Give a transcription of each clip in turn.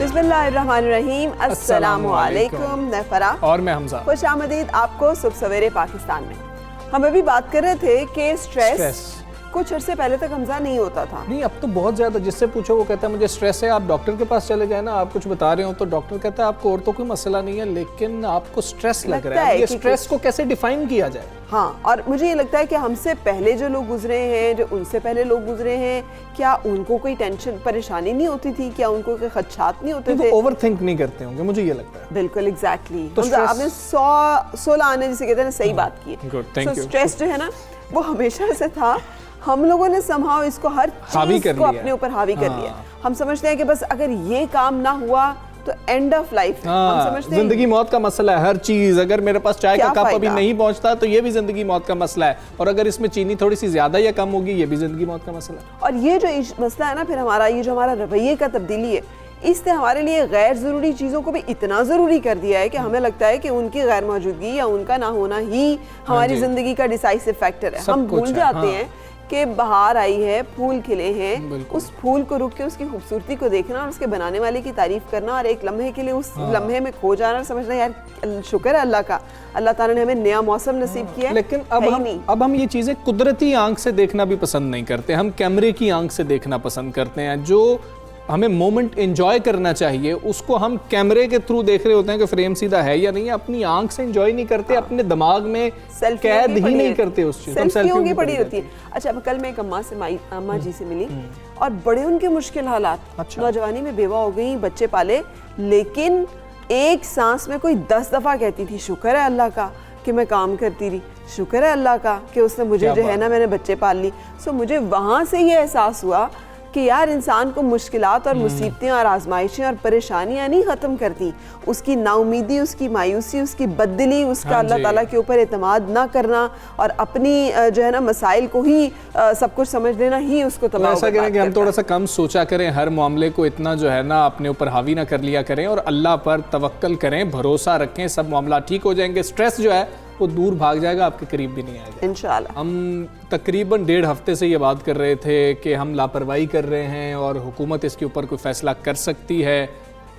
बिस्मिल्लाहिर्रहमानिर्रहीम, अस्सलामुअलैकुम। मैं फरा और मैं हमजा। खुश आमदीद आपको सुबह सवेरे पाकिस्तान में। हम अभी बात कर रहे थे कि स्ट्रेस कुछ अर्से पहले तक हमजा नहीं होता था। नहीं, अब तो बहुत ज्यादा। जिससे पूछो वो कहता है मुझे स्ट्रेस है। आप डॉक्टर के पास चले जाए ना, आप कुछ बता रहे हो तो डॉक्टर कहता है आपको और तो कोई मसला नहीं है, लेकिन आपको स्ट्रेस लग रहा है। ये स्ट्रेस को कैसे डिफाइन किया जाए? हाँ, और मुझे ये लगता है कि हमसे पहले जो लोग गुजरे हैं, जो उनसे पहले लोग गुजरे हैं, क्या उनको कोई टेंशन परेशानी नहीं होती थी? क्या उनको कोई खदशात नहीं होते थे? ओवर थिंक नहीं करते होंगे, मुझे ये लगता है। बिल्कुल एग्जैक्टली। तो आपने 16 आने जिसे कहते हैं ना, सही बात की है। स्ट्रेस जो है ना वो हमेशा से था। हम लोगों ने समहाउ इसको हर चीज को अपने ऊपर हावी कर लिया। हम समझते हैं कि बस अगर ये काम ना हुआ तो एंड ऑफ लाइफ। हम समझते हैं जिंदगी मौत का मसला है हर चीज। अगर मेरे पास चाय का कप अभी नहीं पहुंचता तो ये भी जिंदगी मौत का मसला है, और अगर इसमें चीनी थोड़ी सी ज्यादा या कम होगी ये भी जिंदगी मौत का मसला है। और ये जो मसला है ना, फिर हमारा ये जो हमारा रवैये का तब्दीली है, इसने हमारे लिए गैर ज़रूरी चीज़ों को भी इतना ज़रूरी कर दिया है कि हमें लगता है कि उनकी गैर मौजूदगी या उनका ना होना ही हमारी ज़िंदगी का डिसाइसिव फैक्टर है। हम भूल जाते हैं कि बहार आई है, फूल खिले हैं, उस फूल को रुक के उसकी खूबसूरती को देखना और उसके बनाने वाले की तारीफ करना, और एक लम्हे के लिए उस लम्हे में खो जाना और समझना यार शुक्र है अल्लाह का, अल्लाह ताला ने हमें नया मौसम नसीब किया है। लेकिन अब हम ये चीज़ें कुदरती आंख से देखना भी पसंद नहीं करते, हम कैमरे की आंख से देखना पसंद करते हैं। जो हमें मोमेंट एंजॉय करना चाहिए उसको हम कैमरे के थ्रू देख रहे होते हैं कि फ्रेम सीधा है या नहीं। अपनी आंख से एंजॉय नहीं करते, अपने दिमाग में कैद ही नहीं करते उस चीज। सेल्फियों की पड़ी रहती है। अच्छा, कल मैं एक अम्मा जी से मिली और बड़े उनके मुश्किल हालात। नौजवानी में बेवा हो गई, बच्चे पाले, लेकिन एक सांस में कोई 10 दफा कहती थी शुक्र है अल्लाह का कि मैं काम करती रही, शुक्र है अल्लाह का कि उसने मुझे जो है ना मैंने बच्चे पाल ली। सो मुझे वहां से ये एहसास हुआ कि यार इंसान को मुश्किलात और मुसीबतें और आजमाइशें और परेशानियां नहीं ख़त्म करती, उसकी नाउमीदी, उसकी मायूसी, उसकी बददिली, उसका अल्लाह ताला के ऊपर एतमाद ना करना और अपनी जो है ना मसाइल को ही सब कुछ समझ लेना ही उसको तबाह। ऐसा करें कि हम थोड़ा सा कम सोचा करें, हर मामले को इतना जो है ना अपने ऊपर हावी ना कर लिया करें और अल्लाह पर तवक्कल करें, भरोसा रखें, सब मामला ठीक हो जाएंगे। स्ट्रेस जो है वो दूर भाग जाएगा, आपके करीब भी नहीं आएगा इंशाल्लाह। हम तकरीबन 1.5 हफ्ते से ये बात कर रहे थे कि हम लापरवाही कर रहे हैं और हुकूमत इसके ऊपर कोई फ़ैसला कर सकती है,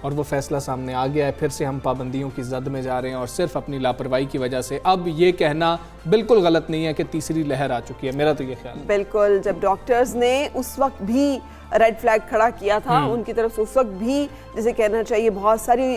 और वो फ़ैसला सामने आ गया है। फिर से हम पाबंदियों की जद में जा रहे हैं और सिर्फ अपनी लापरवाही की वजह से। अब ये कहना बिल्कुल गलत नहीं है कि तीसरी लहर आ चुकी है, मेरा तो ये ख्याल है। बिल्कुल, जब डॉक्टर्स ने उस वक्त भी रेड फ्लैग खड़ा किया था उनकी तरफ से, उस वक्त भी जिसे कहना चाहिए बहुत सारी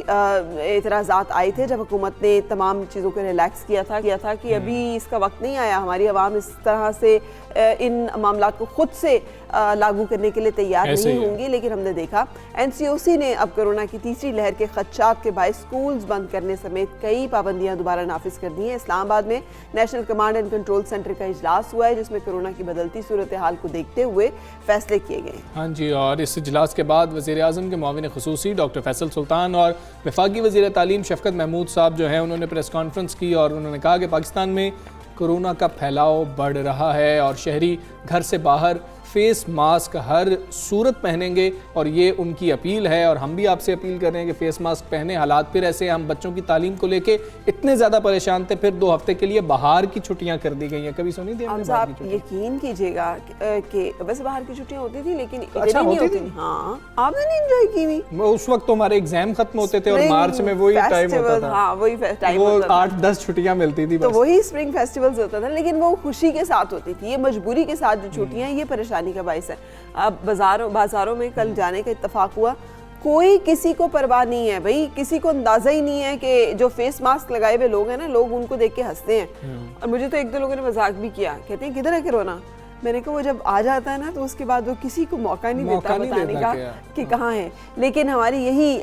एतराज़ात आए थे जब हुकूमत ने तमाम चीज़ों को रिलैक्स किया था कि अभी इसका वक्त नहीं आया, हमारी आवाम इस तरह से इन मामलात को खुद से लागू करने के लिए तैयार नहीं होंगी। लेकिन हमने देखा NCOC ने अब कोरोना की तीसरी लहर के खदशात के बायस स्कूल्स बंद करने समेत कई पाबंदियां दोबारा नाफिज कर दी हैं। इस्लामाबाद में national command and control centre का इजलास हुआ है जिसमें कोरोना की बदलती सूरत हाल को देखते हुए फैसले किए गए। हाँ जी, और इस इजलास के बाद वज़ीर आज़म के मुआविन ख़ुसूसी डॉक्टर फैसल सुल्तान और वफाकी वज़ीर तालीम शफ़कत महमूद साहब जो हैं उन्होंने प्रेस कॉन्फ्रेंस की और उन्होंने कहा कि पाकिस्तान में कोरोना का फैलाव बढ़ रहा है और शहरी घर से बाहर फेस मास्क हर सूरत पहनेंगे, और ये उनकी अपील है और हम भी आपसे अपील कर रहे हैं कि फेस मास्क पहने। हालात फिर ऐसे, हम बच्चों की तालीम को लेके इतने ज़्यादा परेशान थे, फिर 2 हफ्ते के लिए बाहर की छुट्टियां कर दी गई हैं। कभी सुनी थी आपने? आप यकीन कीजिएगा कि वैसे बाहर की छुट्टियां होती थी लेकिन अच्छा होती थी। हाँ, आपने नहीं एंजॉय की हुई? उस वक्त तो हमारे एग्जाम खत्म होते थे और मार्च में वही टाइम होता था। हाँ, वही टाइम, वो 8-10 छुट्टियां मिलती थी, तो वही स्प्रिंग फेस्टिवल्स होता था, लेकिन वो खुशी के साथ होती थी। ये मजबूरी के साथ जो छुट्टियां ये परेशानी का बायस है। अब बाजारों में कल जाने का इत्तेफाक हुआ, कोई किसी को परवाह नहीं है भाई, किसी को अंदाजा ही नहीं है कि जो फेस मास्क लगाए हुए लोग हैं ना, लोग उनको देख के हंसते हैं। और मुझे तो 1-2 लोगों ने मजाक भी किया, कहते हैं किधर है कोरोना, मैंने कहा वो जब आ जाता है ना तो उसके बाद वो किसी को मौका नहीं देता बताने का कि कहाँ है। लेकिन हमारी यही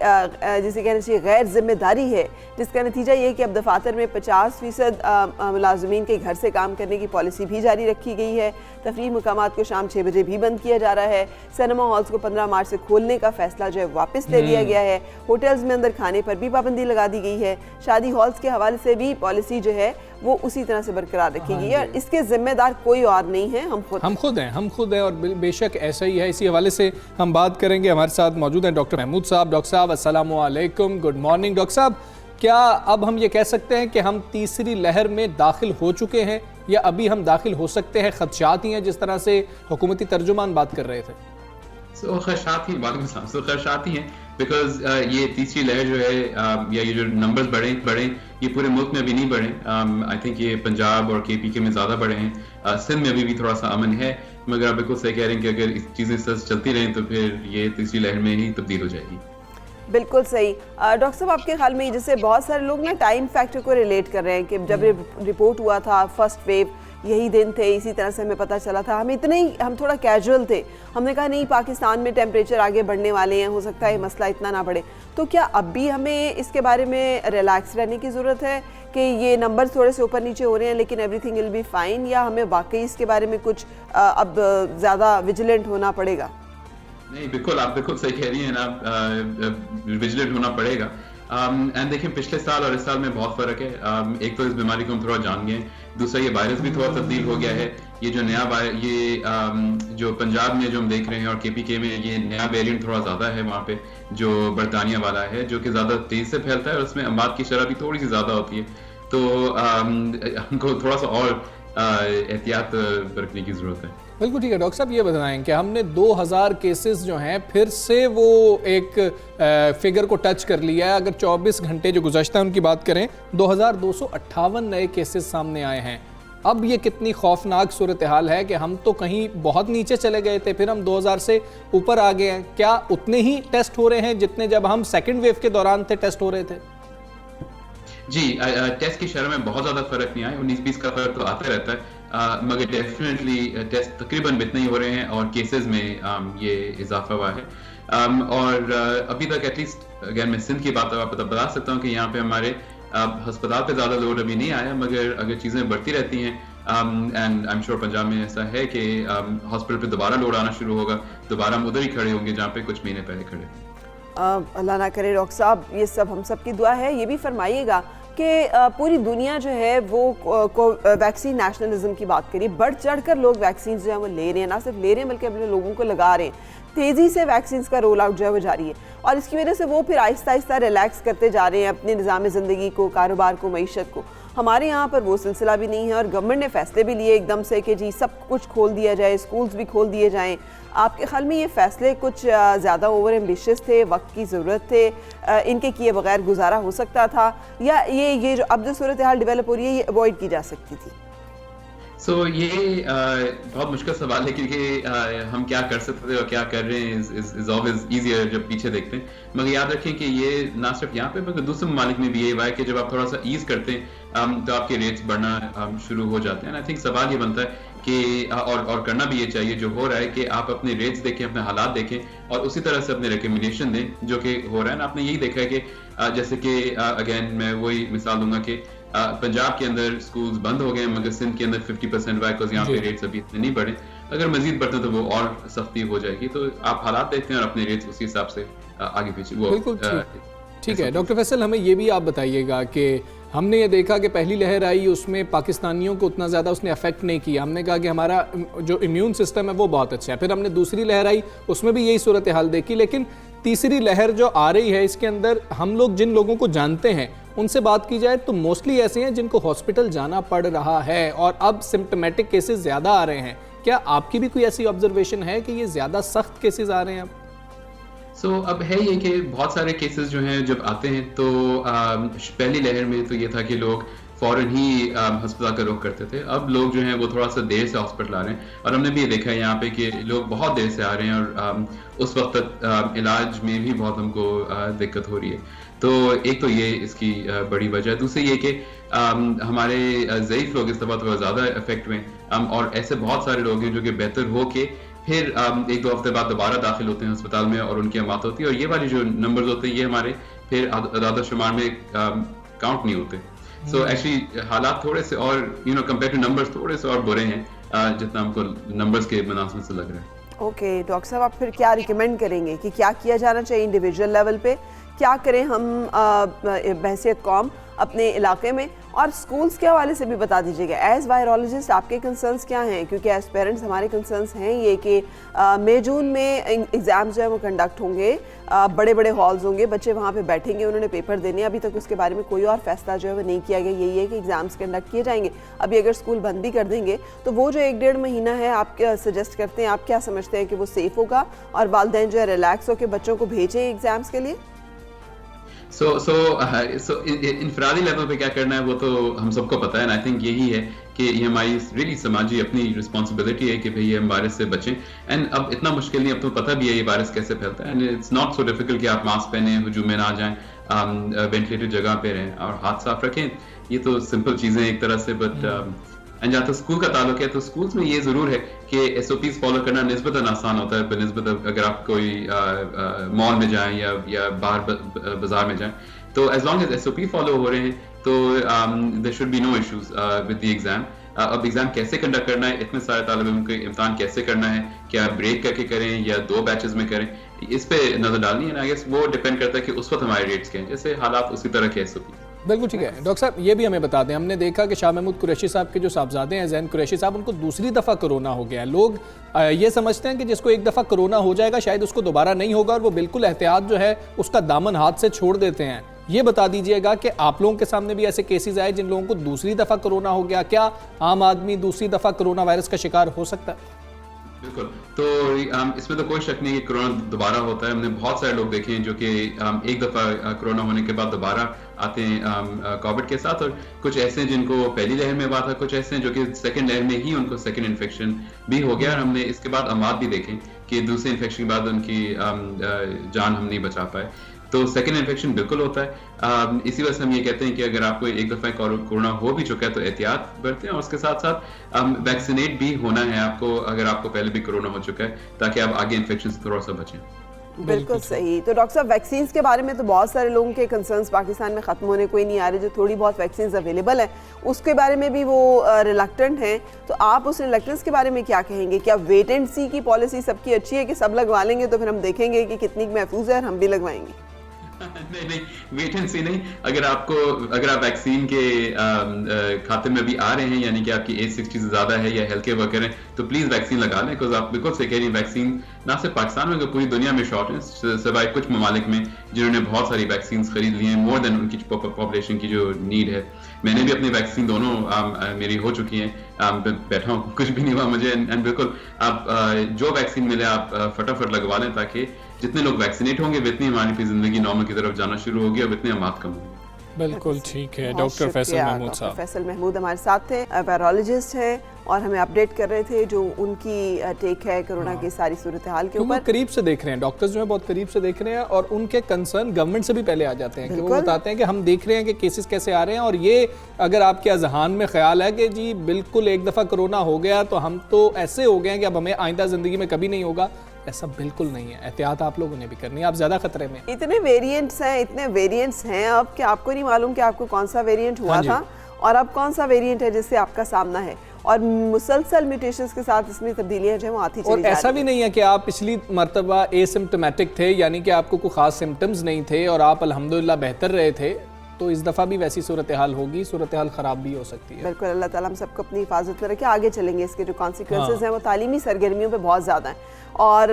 जिसे कहना चाहिए गैर जिम्मेदारी है, जिसका नतीजा ये कि अब दफातर में 50% मुलाजमीन के घर से काम करने की पॉलिसी भी जारी रखी गई है। तफरीह मकामात को शाम 6 बजे भी बंद किया जा रहा है। सिनेमा हॉल्स को 15 मार्च से खोलने का फैसला जो है वापस ले लिया गया है। होटल्स में अंदर खाने पर भी पाबंदी लगा दी गई है। शादी हॉल्स के हवाले से भी पॉलिसी जो है वो उसी तरह से बरकरार रखी गई है और इसके जिम्मेदार कोई और नहीं है, हम खुद हैं और बेशक ऐसा ही है। इसी हवाले से हम बात करेंगे। हमारे साथ मौजूद हैं डॉक्टर महमूद साहब। डॉक्टर साहब अस्सलाम वालेकुम, गुड मॉर्निंग। डॉक्टर साहब, क्या अब हम ये कह सकते हैं कि हम तीसरी लहर में दाखिल हो चुके हैं या अभी हम दाखिल हो सकते हैं? खदशात ही हैं जिस तरह से हुकूमती तर्जुमान बात कर रहे थे। खदशात ही हैं बिकॉज ये तीसरी लहर जो है या ये जो नंबर्स बढ़े ये पूरे मुल्क में अभी नहीं बढ़े। आई थिंक ये पंजाब और KPK में ज़्यादा बढ़े हैं। सिंध में अभी भी थोड़ा सा अमन है, मगर आप बिल्कुल सही कह रहे हैं कि अगर चीज़ें इस चलती रहें तो फिर ये तीसरी लहर में ही तब्दील हो जाएगी। बिल्कुल सही। डॉक्टर साहब, आपके ख्याल में जैसे बहुत सारे लोग ना टाइम फैक्टर को रिलेट कर रहे हैं कि जब रिपोर्ट हुआ था फर्स्ट वेव यही दिन थे, इसी तरह से हमें पता चला था, हम थोड़ा कैजुअल थे, हमने कहा नहीं पाकिस्तान में टेम्परेचर आगे बढ़ने वाले हैं, हो सकता है मसला इतना ना बढ़े। तो क्या अब भी हमें इसके बारे में रिलैक्स रहने की ज़रूरत है कि ये नंबर थोड़े से ऊपर नीचे हो रहे हैं लेकिन एवरीथिंग विल बी फाइन, या हमें वाकई इसके बारे में कुछ अब ज़्यादा विजिलेंट होना पड़ेगा? नहीं, बिल्कुल आप बिल्कुल सही कह रही हैं ना, विजिलेंट होना पड़ेगा। एंड देखिए पिछले साल और इस साल में बहुत फर्क है। एक तो इस बीमारी को हम थोड़ा जान गए, दूसरा ये वायरस भी थोड़ा तब्दील हो गया है। ये जो नया जो पंजाब में जो हम देख रहे हैं और KPK में ये नया वेरिएंट थोड़ा ज्यादा है, वहाँ पे जो बरतानिया वाला है जो कि ज्यादा तेज से फैलता है और उसमें अमात की शरह भी थोड़ी सी ज्यादा होती है। तो हमको थोड़ा सा और एहतियात बरतने की जरूरत है। बिल्कुल ठीक है। डॉक्टर साहब, ये बताएं कि हमने 2000 केसेस जो हैं फिर से वो एक फिगर को टच कर लिया है। अगर 24 घंटे जो गुज़श्ता है उनकी बात करें, 2258 नए केसेस सामने आए हैं। अब ये कितनी खौफनाक सूरत हाल है कि हम तो कहीं बहुत नीचे चले गए थे, फिर हम 2000 से ऊपर आ गए हैं। क्या उतने ही टेस्ट हो रहे हैं जितने जब हम सेकेंड वेव के दौरान टेस्ट हो रहे थे? जी, टेस्ट की शरह में बहुत ज़्यादा फ़र्क नहीं आया। 19-20 का फ़र्क तो आता रहता है, मगर डेफिनेटली टेस्ट तकरीबन इतने ही हो रहे हैं और केसेस में ये इजाफा हुआ है। और अभी तक एटलीस्ट अगर मैं सिंध की बात बता सकता हूँ कि यहाँ पे हमारे अस्पताल पे ज़्यादा लोड अभी नहीं आया, मगर अगर चीज़ें बढ़ती रहती हैं and I am sure Punjab में ऐसा है कि हॉस्पिटल पे दोबारा लोड आना शुरू होगा, दोबारा हम उधर ही खड़े होंगे जहाँ पे कुछ महीने पहले खड़े थे। अल्लाह ना करे डॉक्टर साहब, ये सब हम सब की दुआ है। ये भी फरमाइएगा कि पूरी दुनिया जो है वो वैक्सीन नेशनलिज्म की बात करिए, बढ़ चढ़ कर लोग वैक्सीन जो है वो ले रहे हैं, ना सिर्फ ले रहे हैं बल्कि अपने लोगों को लगा रहे हैं। तेज़ी से वैक्सीन का रोल आउट जो है वो जारी है और इसकी वजह से वो फिर आहिस्ता आहिस्ता रिलैक्स करते जा रहे हैं अपने निज़ाम ज़िंदगी को, कारोबार को, मईशत को। हमारे यहाँ पर वो सिलसिला भी नहीं है और गवर्नमेंट ने फैसले भी लिए एकदम से कि जी सब कुछ खोल दिया जाए, स्कूल्स भी खोल दिए जाएं। आपके ख्याल में ये फैसले कुछ ज़्यादा ओवर एम्बिशियस थे, वक्त की ज़रूरत थे, इनके किए बगैर गुजारा हो सकता था, या ये जो अब जो सूरत हाल डेवलप हो रही है ये अवॉइड की जा सकती थी? ये बहुत मुश्किल सवाल है क्योंकि हम क्या कर सकते थे और क्या कर रहे हैं इज ऑलवेज ईजियर जब पीछे देखते हैं। मगर याद रखें कि ये ना सिर्फ यहाँ पे बल्कि दूसरे ममालिक में भी ये हुआ है कि जब आप थोड़ा सा ईज करते हैं तो आपके रेट्स बढ़ना शुरू हो जाते हैं। आई थिंक सवाल ये बनता है कि और करना भी ये चाहिए जो हो रहा है कि आप अपने रेट्स देखें, अपने हालात देखें और उसी तरह से अपने रिकमेंडेशन दें जो कि हो रहा है ना। आपने यही देखा है कि जैसे कि अगेन मैं वही मिसाल दूंगा कि पंजाब के अंदर स्कूल्स बंद हो गए मगर सिंध के अंदर 50% बिकॉज यहाँ पे रेट्स अभी इतने नहीं बढ़े। अगर मजीद बढ़ते तो वो और सख्ती हो जाएगी। तो आप हालात देखते हैं और अपने रेट्स उसी हिसाब से आगे पीछे वो बिल्कुल ठीक है। डॉक्टर फैसल, हमें ये भी आप बताइएगा कि हमने ये देखा कि पहली लहर आई उसमें पाकिस्तानियों को उतना ज़्यादा उसने अफेक्ट नहीं किया। हमने कहा कि हमारा जो इम्यून सिस्टम है वो बहुत अच्छा है। फिर हमने दूसरी लहर आई उसमें भी यही सूरत हाल देखी। लेकिन तीसरी लहर जो आ रही है इसके अंदर हम लोग जिन लोगों को जानते हैं उनसे बात की जाए तो मोस्टली ऐसे हैं जिनको हॉस्पिटल जाना पड़ रहा है और अब सिम्टोमेटिक केसेस ज़्यादा आ रहे हैं। क्या आपकी भी कोई ऐसी ऑब्जर्वेशन है कि ये ज़्यादा सख्त केसेस आ रहे हैं अब? अब है ये कि बहुत सारे केसेस जो हैं जब आते हैं तो पहली लहर में तो ये था कि लोग फौरन ही अस्पताल का रुख करते थे। अब लोग जो हैं वो थोड़ा सा देर से हॉस्पिटल आ रहे हैं, और हमने भी ये देखा है यहाँ पे कि लोग बहुत देर से आ रहे हैं, और उस वक्त तक इलाज में भी बहुत हमको दिक्कत हो रही है। तो एक तो ये इसकी बड़ी वजह है। दूसरी ये कि हमारे ज़ईफ़ लोग इस दफ़ा थोड़ा ज़्यादा इफेक्ट हुए, और ऐसे बहुत सारे लोग हैं जो कि बेहतर हो के फिर 1-2 हफ्ते बाद दोबारा दाखिल होते हैं अस्पताल में, और उनकी मौत होती है। और ये वाली जो नंबर्स होते हैं ये हमारे फिर आदाद-ओ-शुमार में काउंट नहीं होते। सो एक्चुअली हालात थोड़े से और कंपेयर टू नंबर्स थोड़े से और बुरे हैं जितना हमको नंबर्स के मुनासिबत से लग रहा है। ओके डॉक्टर साहब, आप फिर क्या रिकमेंड करेंगे कि क्या किया जाना चाहिए इंडिविजुअल लेवल पे, क्या करें हम बहसियत कौम अपने इलाके में, और स्कूल्स के हवाले से भी बता दीजिएगा। एज वायरोलॉजिस्ट आपके कंसर्न्स क्या हैं, क्योंकि एज पेरेंट्स हमारे कंसर्न्स हैं ये कि मई जून में एग्ज़ाम्स जो है वो कंडक्ट होंगे, बड़े बड़े हॉल्स होंगे, बच्चे वहाँ पे बैठेंगे, उन्होंने पेपर देने। अभी तक उसके बारे में कोई और फैसला जो है वो नहीं किया गया, यही है कि एग्ज़ाम्स कंडक्ट किए जाएंगे। अभी अगर स्कूल बंद भी कर देंगे तो वो जो 1-1.5 महीना है आप क्या सजेस्ट करते हैं, आप क्या समझते हैं कि वो सेफ़ होगा और वालिदैन जो है रिलैक्स होकर बच्चों को भेजें एग्ज़ाम्स के लिए? सो इंफरादी लेवल पे क्या करना है वो तो हम सबको पता है, एंड आई थिंक यही है कि ये हमारी रियली समाजी अपनी रिस्पॉन्सिबिलिटी है कि भाई ये हम वायरस से बचें। एंड अब इतना मुश्किल नहीं, अब तो पता भी है ये वायरस कैसे फैलता है, and it's not so difficult कि आप मास्क पहने, हुजूम में ना जाएं, वेंटिलेटेड जगह पे रहें और हाथ साफ रखें। ये तो सिंपल चीज़ें एक तरह से, बट एंड जहाँ तक स्कूल का ताल्लुक है तो स्कूल्स में ये ज़रूर है कि SOPs फॉलो करना निस्बतन आसान होता है बनिस्बत अगर आप कोई मॉल में जाएं या बाहर बाजार में जाएं। तो as long as SOP follow हो रहे हैं तो there should be no issues with the exam. अब एग्जाम कैसे कंडक्ट करना है, इतने सारे तालिब इल्म के इम्तिहान कैसे करना है, क्या ब्रेक करके करें या 2 बैचेस में करें, इस पे नजर डालनी है। आई गेस वो डिपेंड करता है कि उस वक्त हमारे रेट्स क्या हैं, जैसे हालात उसी तरह के SOP। बिल्कुल ठीक है। डॉक्टर साहब ये भी हमें बता दें, हमने देखा कि शाह महमूद कुरैशी साहब के जो साहबजादे हैं ज़ैन कुरैशी साहब, उनको दूसरी दफ़ा कोरोना हो गया है। लोग ये समझते हैं कि जिसको एक दफ़ा कोरोना हो जाएगा शायद उसको दोबारा नहीं होगा, और वो बिल्कुल एहतियात जो है उसका दामन हाथ से छोड़ देते हैं। ये बता दीजिएगा कि आप लोगों के सामने भी ऐसे केसेस आए जिन लोगों को दूसरी दफ़ा कोरोना हो गया, क्या आम आदमी दूसरी दफ़ा कोरोना वायरस का शिकार हो सकता है? बिल्कुल, तो इसमें तो कोई शक नहीं कि कोरोना दोबारा होता है। हमने बहुत सारे लोग देखे हैं जो कि एक दफ़ा कोरोना होने के बाद दोबारा आते हैं कोविड के साथ, और कुछ ऐसे हैं जिनको पहली लहर में हुआ था, कुछ ऐसे हैं जो कि सेकंड लहर में ही उनको सेकंड इन्फेक्शन भी हो गया, और हमने इसके बाद अमात भी देखे कि दूसरे इन्फेक्शन के बाद उनकी जान हम नहीं बचा पाए। तो सेकंड इन्फेक्शन बिल्कुल होता है। इसी वजह से हम ये कहते हैं कि अगर आपको एक दफ़ा कोरोना हो भी चुका है तो एहतियात बरतें, और उसके साथ साथ वैक्सीनेट भी होना है आपको अगर आपको पहले भी कोरोना हो चुका है, ताकि आप आगे इन्फेक्शन से थोड़ा सा बचें। बिल्कुल सही। तो डॉक्टर साहब वैक्सीन के बारे में तो बहुत सारे लोगों के कंसर्न्स पाकिस्तान में ख़त्म होने को ही नहीं आ रहे, जो थोड़ी बहुत वैक्सीन अवेलेबल है उसके बारे में भी वो रिलक्टेंट हैं। तो आप उस रिलक्टेंस के बारे में क्या कहेंगे? क्या वेट एंड सी की पॉलिसी सबकी अच्छी है कि सब लगवा लेंगे तो फिर हम देखेंगे कि कितनी महफूज है और हम भी लगवाएंगे? नहीं, वेट एंड सी नहीं। अगर आप वैक्सीन के खाते में भी आ रहे हैं, यानी कि आपकी एज 60 से ज्यादा है या हेल्थ केयर वर्कर हैं, तो प्लीज वैक्सीन लगा लें, बिकॉज आप बिल्कुल सही कह रही हैं, वैक्सीन ना सिर्फ पाकिस्तान में पूरी दुनिया में शॉर्ट है, सिवाय कुछ ममालिक में जिन्होंने बहुत सारी वैक्सीन खरीद ली हैं, मोर देन उनकी पॉपुलेशन की जो नीड है। मैंने भी अपनी वैक्सीन दोनों मेरी हो चुकी हैं, बैठा हूँ, कुछ भी नहीं हुआ मुझे। एंड बिल्कुल आप जो वैक्सीन मिले आप फटाफट लगवा लें, ताकि जितने लोग वैक्सीनेट होंगे उतनी हमारी जिंदगी नॉर्मल की तरफ जाना शुरू होगी और इतने अमात कम होंगे। बिल्कुल ठीक है। डॉक्टर फैसल महमूद साहब, फैसल महमूद हमारे साथ थे, वायरोलॉजिस्ट हैं और हमें अपडेट कर रहे थे जो उनकी टेक है कोरोना की सारी सूरत हाल के ऊपर। करीब से देख रहे हैं, डॉक्टर्स जो है बहुत करीब से देख रहे हैं, और उनके कंसर्न गवर्नमेंट से भी पहले आ जाते हैं कि वो बताते हैं कि हम देख रहे हैं कि केसेस कैसे आ रहे हैं, और ये अगर आपके अजहान में ख्याल है कि जी बिल्कुल एक दफ़ा कोरोना हो गया तो हम तो ऐसे हो गए हैं कि अब हमें आइंदा ज़िंदगी में कभी नहीं होगा, ऐसा बिल्कुल नहीं है। एहतियात आप लोगों ने भी करनी है, आप ज्यादा खतरे में। इतने वेरिएंट्स हैं अब कि आपको नहीं मालूम कि आपको कौन सा वेरिएंट हुआ था और अब कौन सा वेरिएंट है जिससे आपका सामना है, और मुसलसल म्यूटेशंस के साथ इसमें तब्दीलियां जो है वो आती चली जा रही हैं। और ऐसा भी नहीं है कि आप पिछली मरतबा एसिम्प्टोमेटिक थे, यानी कि आपको कोई खास सिम्टम्स नहीं थे और आप अल्हम्दुलिल्लाह बेहतर रहे थे, तो इस दफ़ा भी वैसी सूरत हाल होगी, सूरत हाल ख़राब भी हो सकती है। बिल्कुल, अल्लाह ताला हम सबको अपनी हिफाजत में रखे, आगे चलेंगे। इसके जो कॉन्सिक्वेंसेस हैं वो तालीमी सरगर्मियों पे बहुत ज़्यादा हैं, और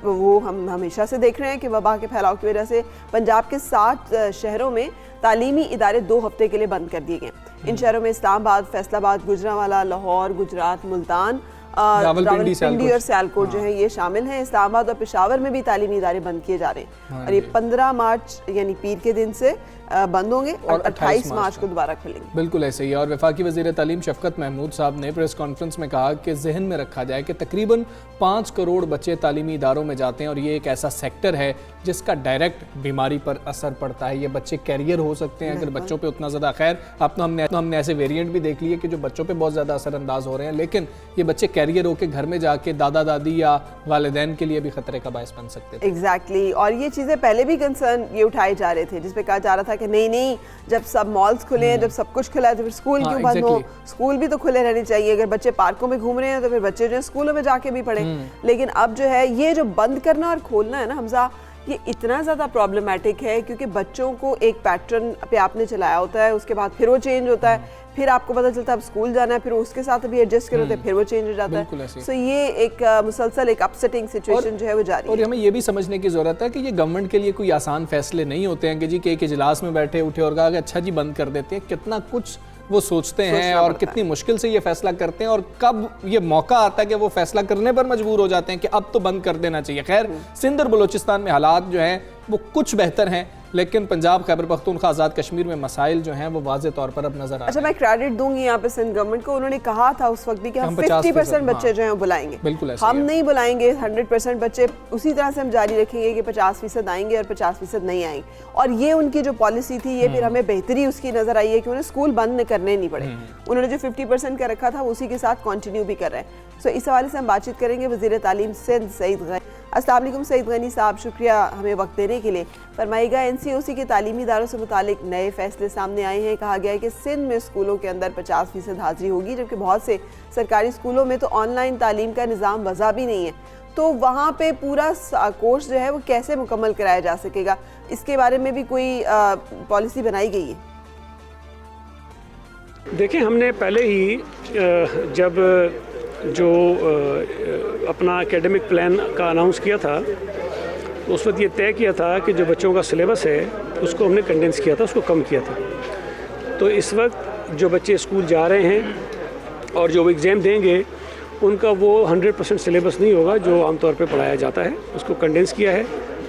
वो हम हमेशा से देख रहे हैं कि वबा के फैलाव की वजह से पंजाब के 7 शहरों में तालीमी इदारे 2 हफ्ते के लिए बंद कर दिए गए। इन शहरों में इस्लामाबाद, फैसलाबाद, गुजरांवाला, लाहौर, गुजरात, मुल्तान, रावलपिंडी और सियालकोट जो है ये शामिल हैं। इस्लामाबाद और पेशावर में भी तालीमी इदारे बंद किए जा रहे हैं और ये 15 मार्च यानी पीर के दिन से बंद होंगे और 28 मार्च को दोबारा खुलेंगे। बिल्कुल ऐसे ही है। और वफाकी वज़ीर तालीम शफकत महमूद साहब ने प्रेस कॉन्फ्रेंस में कहा कि जहन में रखा जाए कि तकरीबन 5 करोड़ बच्चे तालीमी इदारों में जाते हैं और ये एक ऐसा सेक्टर है जिसका डायरेक्ट बीमारी पर असर पड़ता है। ये बच्चे कैरियर हो सकते हैं अगर बच्चों पे उतना ज़्यादा, खैर अब तो हमने ऐसे वेरिएंट भी देख लिए कि जो बच्चों पे बहुत ज़्यादा असरअंदाज हो रहे हैं, लेकिन ये बच्चे कैरियर होकर घर में जाके दादा दादी या वालिदैन के लिए भी खतरे का बायस बन सकते हैं। एग्जैक्टली और ये चीज़ें पहले भी कंसर्न ये उठाए जा रहे थे जिसपे कहा जा रहा था कि नहीं जब सब मॉल्स खुले हैं, जब सब कुछ खुला है तो फिर स्कूल क्यों बंद हो, स्कूल भी तो खुले रहने चाहिए। अगर बच्चे पार्कों में घूम रहे हैं तो फिर बच्चे जो है स्कूलों में जाके भी पढ़े। लेकिन अब जो है ये जो बंद करना और खोलना है ना हमजा, ये इतना ज़्यादा प्रॉब्लमेटिक है क्योंकि बच्चों को एक पैटर्न पे आपने चलाया होता है, उसके बाद फिर वो चेंज होता है, फिर आपको पता चलता है अब स्कूल जाना है, फिर उसके साथ अभी एडजस्ट करो तो फिर वो चेंज हो जाता है। सो ये एक मुसलसल एक अपसेटिंग सिचुएशन जो है वो जारी है। और हमें ये भी समझने की ज़रूरत है कि ये गवर्नमेंट के लिए कोई आसान फैसले नहीं होते हैं कि जी के एक इजलास में बैठे उठे और कहा कि अच्छा जी बंद कर देते हैं। कितना कुछ वो सोचते हैं और कितनी मुश्किल से ये फैसला करते हैं और कब ये मौका आता है कि वो फैसला करने पर मजबूर हो जाते हैं कि अब तो बंद कर देना चाहिए। खैर सिंध और बलूचिस्तान में हालात जो हैं वो कुछ बेहतर हैं, लेकिन पंजाब खैबर पख्तूनख्वा आज़ाद कश्मीर में मसाइल जो हैं वो वाज़े तौर पर अब नजर आ रहे हैं। अच्छा मैं क्रेडिट दूंगी यहाँ पे सिंध गवर्नमेंट को, उन्होंने कहा था उस वक्त भी कि हम 50% बच्चे जो हैं वो बुलाएंगे। बिल्कुल हम नहीं बुलाएंगे 100% बच्चे, उसी तरह से हम जारी रखेंगे कि 50% आएंगे और 50% नहीं आएंगे। और ये उनकी जो पॉलिसी थी ये फिर हमें बेहतरी उसकी नजर आई है कि उन्हें स्कूल बंद करने नहीं पड़े। उन्होंने जो 50% का रखा था उसी के साथ कंटिन्यू भी कर रहे हैं। सो इस हवाले से हम बातचीत करेंगे वज़ीर तालीम सिंध सईद गनी। अस्सलाम वालेकुम सईद गनी साहब, शुक्रिया हमें वक्त देने के लिए। फरमाइएगा NCOC के तालीमी इदारों से मुतालिक नए फैसले सामने आए हैं। कहा गया है कि सिंध में स्कूलों के अंदर 50% हाजिरी होगी, जबकि बहुत से सरकारी स्कूलों में तो ऑनलाइन तालीम का निज़ाम वज़ा भी नहीं है। तो वहाँ पे पूरा कोर्स जो है वो कैसे मुकम्मल कराया जा सकेगा, इसके बारे में भी कोई पॉलिसी बनाई गई है? देखिए हमने पहले ही जब जो अपना एकेडमिक प्लान का अनाउंस किया था तो उस वक्त ये तय किया था कि जो बच्चों का सिलेबस है उसको हमने कंडेंस किया था, उसको कम किया था। तो इस वक्त जो बच्चे स्कूल जा रहे हैं और जो एग्ज़ाम देंगे उनका वो 100% सिलेबस नहीं होगा जो आमतौर पे पढ़ाया जाता है, उसको कंडेंस किया है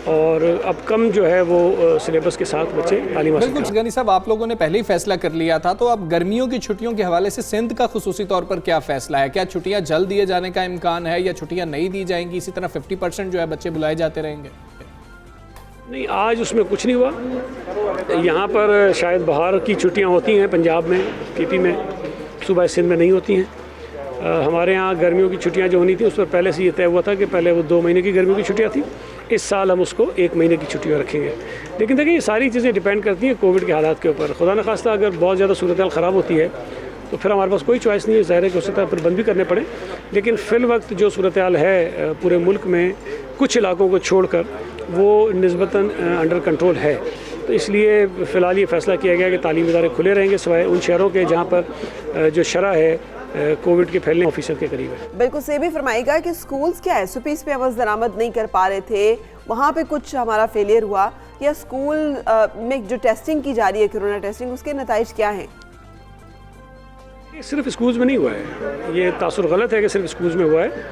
और अब कम जो है वो सिलेबस के साथ बच्चे तालीम हासिल बिल्कुल गनी साहब, आप लोगों ने पहले ही फैसला कर लिया था, तो अब गर्मियों की छुट्टियों के हवाले से सिंध का खुसूसी तौर पर क्या फैसला है? क्या छुट्टियां जल्द दिए जाने का इम्कान है या छुट्टियां नहीं दी जाएंगी, इसी तरह 50% जो है बच्चे बुलाए जाते रहेंगे? नहीं, आज उसमें कुछ नहीं हुआ। यहाँ पर शायद बाहर की छुट्टियाँ होती हैं, पंजाब में PP में, सूबा सिंध में नहीं होती हैं। हमारे यहाँ गर्मियों की छुट्टियाँ जो होनी थी उस पर पहले से ये तय हुआ था कि पहले वो 2 महीने की गर्मियों की छुट्टियाँ थी, इस साल हम उसको 1 महीने की छुट्टियाँ रखेंगे। लेकिन देखिए ये सारी चीज़ें डिपेंड करती हैं कोविड के हालात के ऊपर। खुदा न खास्ता अगर बहुत ज़्यादा सूरत हाल ख़राब होती है तो फिर हमारे पास कोई चॉइस नहीं है, ज़ाहिर है कि उसी तरह फिर बंद भी करने पड़े। लेकिन फ़िल वक्त जो सूरत हाल है पूरे मुल्क में कुछ इलाकों को छोड़कर वो निस्बतन अंडर कंट्रोल है, तो इसलिए फ़िलहाल ये फ़ैसला किया गया कि तालीमी इदारे खुले रहेंगे सिवाय उन शहरों के जहाँ पर जो शरह है कोविड के फैलने ऑफिसर के करीब है। बिल्कुल से भी फरमाएगा कि स्कूल्स क्या SOPs पे अमल दरामद नहीं कर पा रहे थे, वहाँ पे कुछ हमारा फेलियर हुआ, या स्कूल में जो टेस्टिंग की जा रही है कोरोना टेस्टिंग, उसके नताइज क्या हैं? ये सिर्फ स्कूल्स में नहीं हुआ है, ये तासुर गलत है कि सिर्फ स्कूल्स में हुआ है,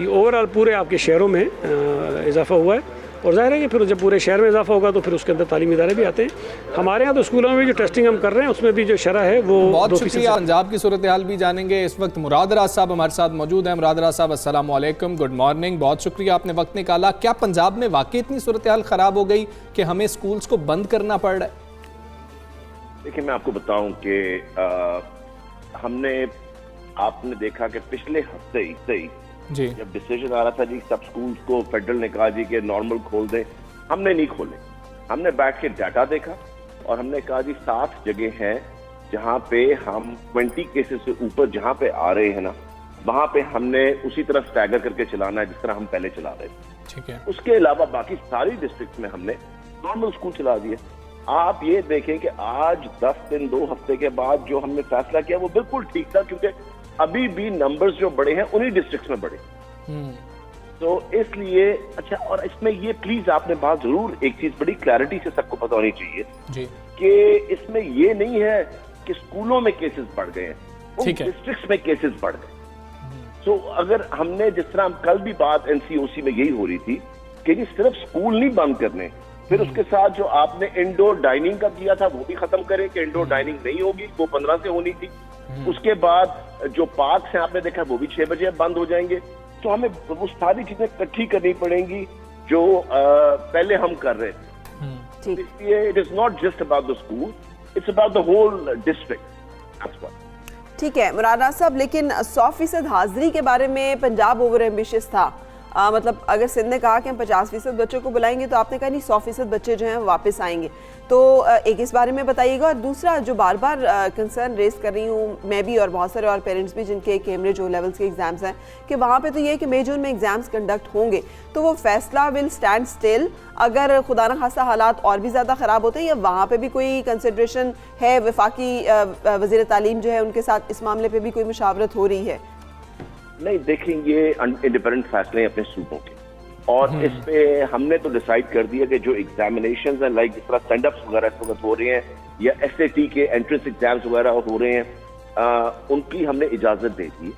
ये ओवरऑल पूरे आपके शहरों में इजाफा हुआ है। और ज़ाहिर है कि फिर जब पूरे शहर में इजाफा होगा तो फिर उसके अंदर तालीमी इदारे भी आते हैं। हमारे यहाँ तो स्कूलों में भी जो टेस्टिंग हम कर रहे हैं उसमें भी जो शरह है वो बहुत शुक्रिया। पंजाब की सूरत हाल भी जानेंगे। इस वक्त मुराद राज साहब हमारे साथ मौजूद हैं। मुराद राज साहब अस्सलाम वालेकुम, गुड मॉर्निंग, बहुत शुक्रिया आपने वक्त निकाला। क्या पंजाब में वाकई इतनी सूरत हाल ख़राब हो गई कि हमें स्कूल्स को बंद करना पड़ रहा है? देखिए मैं आपको बताऊं कि आपने देखा कि पिछले हफ्ते ही जी जब डिसीजन आ रहा था जी सब स्कूल्स को फेडरल ने कहा जी कि नॉर्मल खोल दें, हमने नहीं खोले। हमने बैठ के डाटा देखा और हमने कहा जी 7 जगह हैं जहां पे हम 20 केसेस से ऊपर जहां पे आ रहे हैं ना, वहां पे हमने उसी तरह स्टैगर करके चलाना है जिस तरह हम पहले चला रहे थे। ठीक है। उसके अलावा बाकी सारी डिस्ट्रिक्ट में हमने नॉर्मल स्कूल चला दिए। आप ये देखें कि आज 10 दिन 2 हफ्ते के बाद जो हमने फैसला किया वो बिल्कुल ठीक था, क्योंकि अभी भी नंबर्स जो बड़े हैं उन्हीं डिस्ट्रिक्ट्स में बड़े। तो इसलिए अच्छा, और इसमें ये प्लीज आपने बात जरूर एक चीज बड़ी क्लैरिटी से सबको पता होनी चाहिए जी कि इसमें ये नहीं है कि स्कूलों में केसेस बढ़ गए हैं, उन डिस्ट्रिक्ट्स में केसेस बढ़ गए। सो अगर हमने जिस तरह कल भी बात एनसीओसी में यही हो रही थी कि जी सिर्फ स्कूल नहीं बंद करने, फिर उसके साथ जो आपने इंडोर डाइनिंग का किया था वो भी खत्म करें कि इंडोर डाइनिंग नहीं होगी, वो 15 से होनी थी। उसके बाद जो पार्क हैं आपने देखा वो भी 6 बजे बंद हो जाएंगे। तो हमें वो सारी चीजें इकट्ठी करनी पड़ेंगी जो पहले हम कर रहे थे। इसलिए it is not just about the school, it's about the whole district. ठीक है मुराद राजा साहब, लेकिन 100% हाजिरी के बारे में पंजाब ओवर एम्बिशियस था। मतलब अगर सिंध ने कहा कि हम 50% बच्चों को बुलाएंगे तो आपने कहा नहीं 100% बच्चे जो हैं वापस आएंगे। तो एक इस बारे में बताइएगा। और दूसरा जो बार बार कंसर्न रेस कर रही हूँ मैं भी और बहुत सारे और पेरेंट्स भी जिनके कैम्ब्रिज ओ लेवल्स के एग्जाम्स हैं कि वहाँ पे तो ये है कि मई जून में एग्जाम्स कंडक्ट होंगे, तो वो फैसला विल स्टैंड स्टिल अगर खुदा न खास्ता हालात और भी ज़्यादा ख़राब होते हैं, या वहाँ पे भी कोई कंसिड्रेशन है? वफाकी वज़ीर तालीम जो है उनके साथ इस मामले पर भी कोई मुशावरत हो रही है? नहीं, देखें ये इंडिपेंडेंट फैसले हैं अपने सूबों के, और इस पे हमने तो डिसाइड कर दिया कि जो एग्जामिनेशंस हैं लाइक जिस तरह स्टैंड अप्स वगैरह इस वक्त हो रहे हैं या एसएटी के एंट्रेंस एग्जाम्स वगैरह हो रहे हैं, उनकी हमने इजाजत दे दी।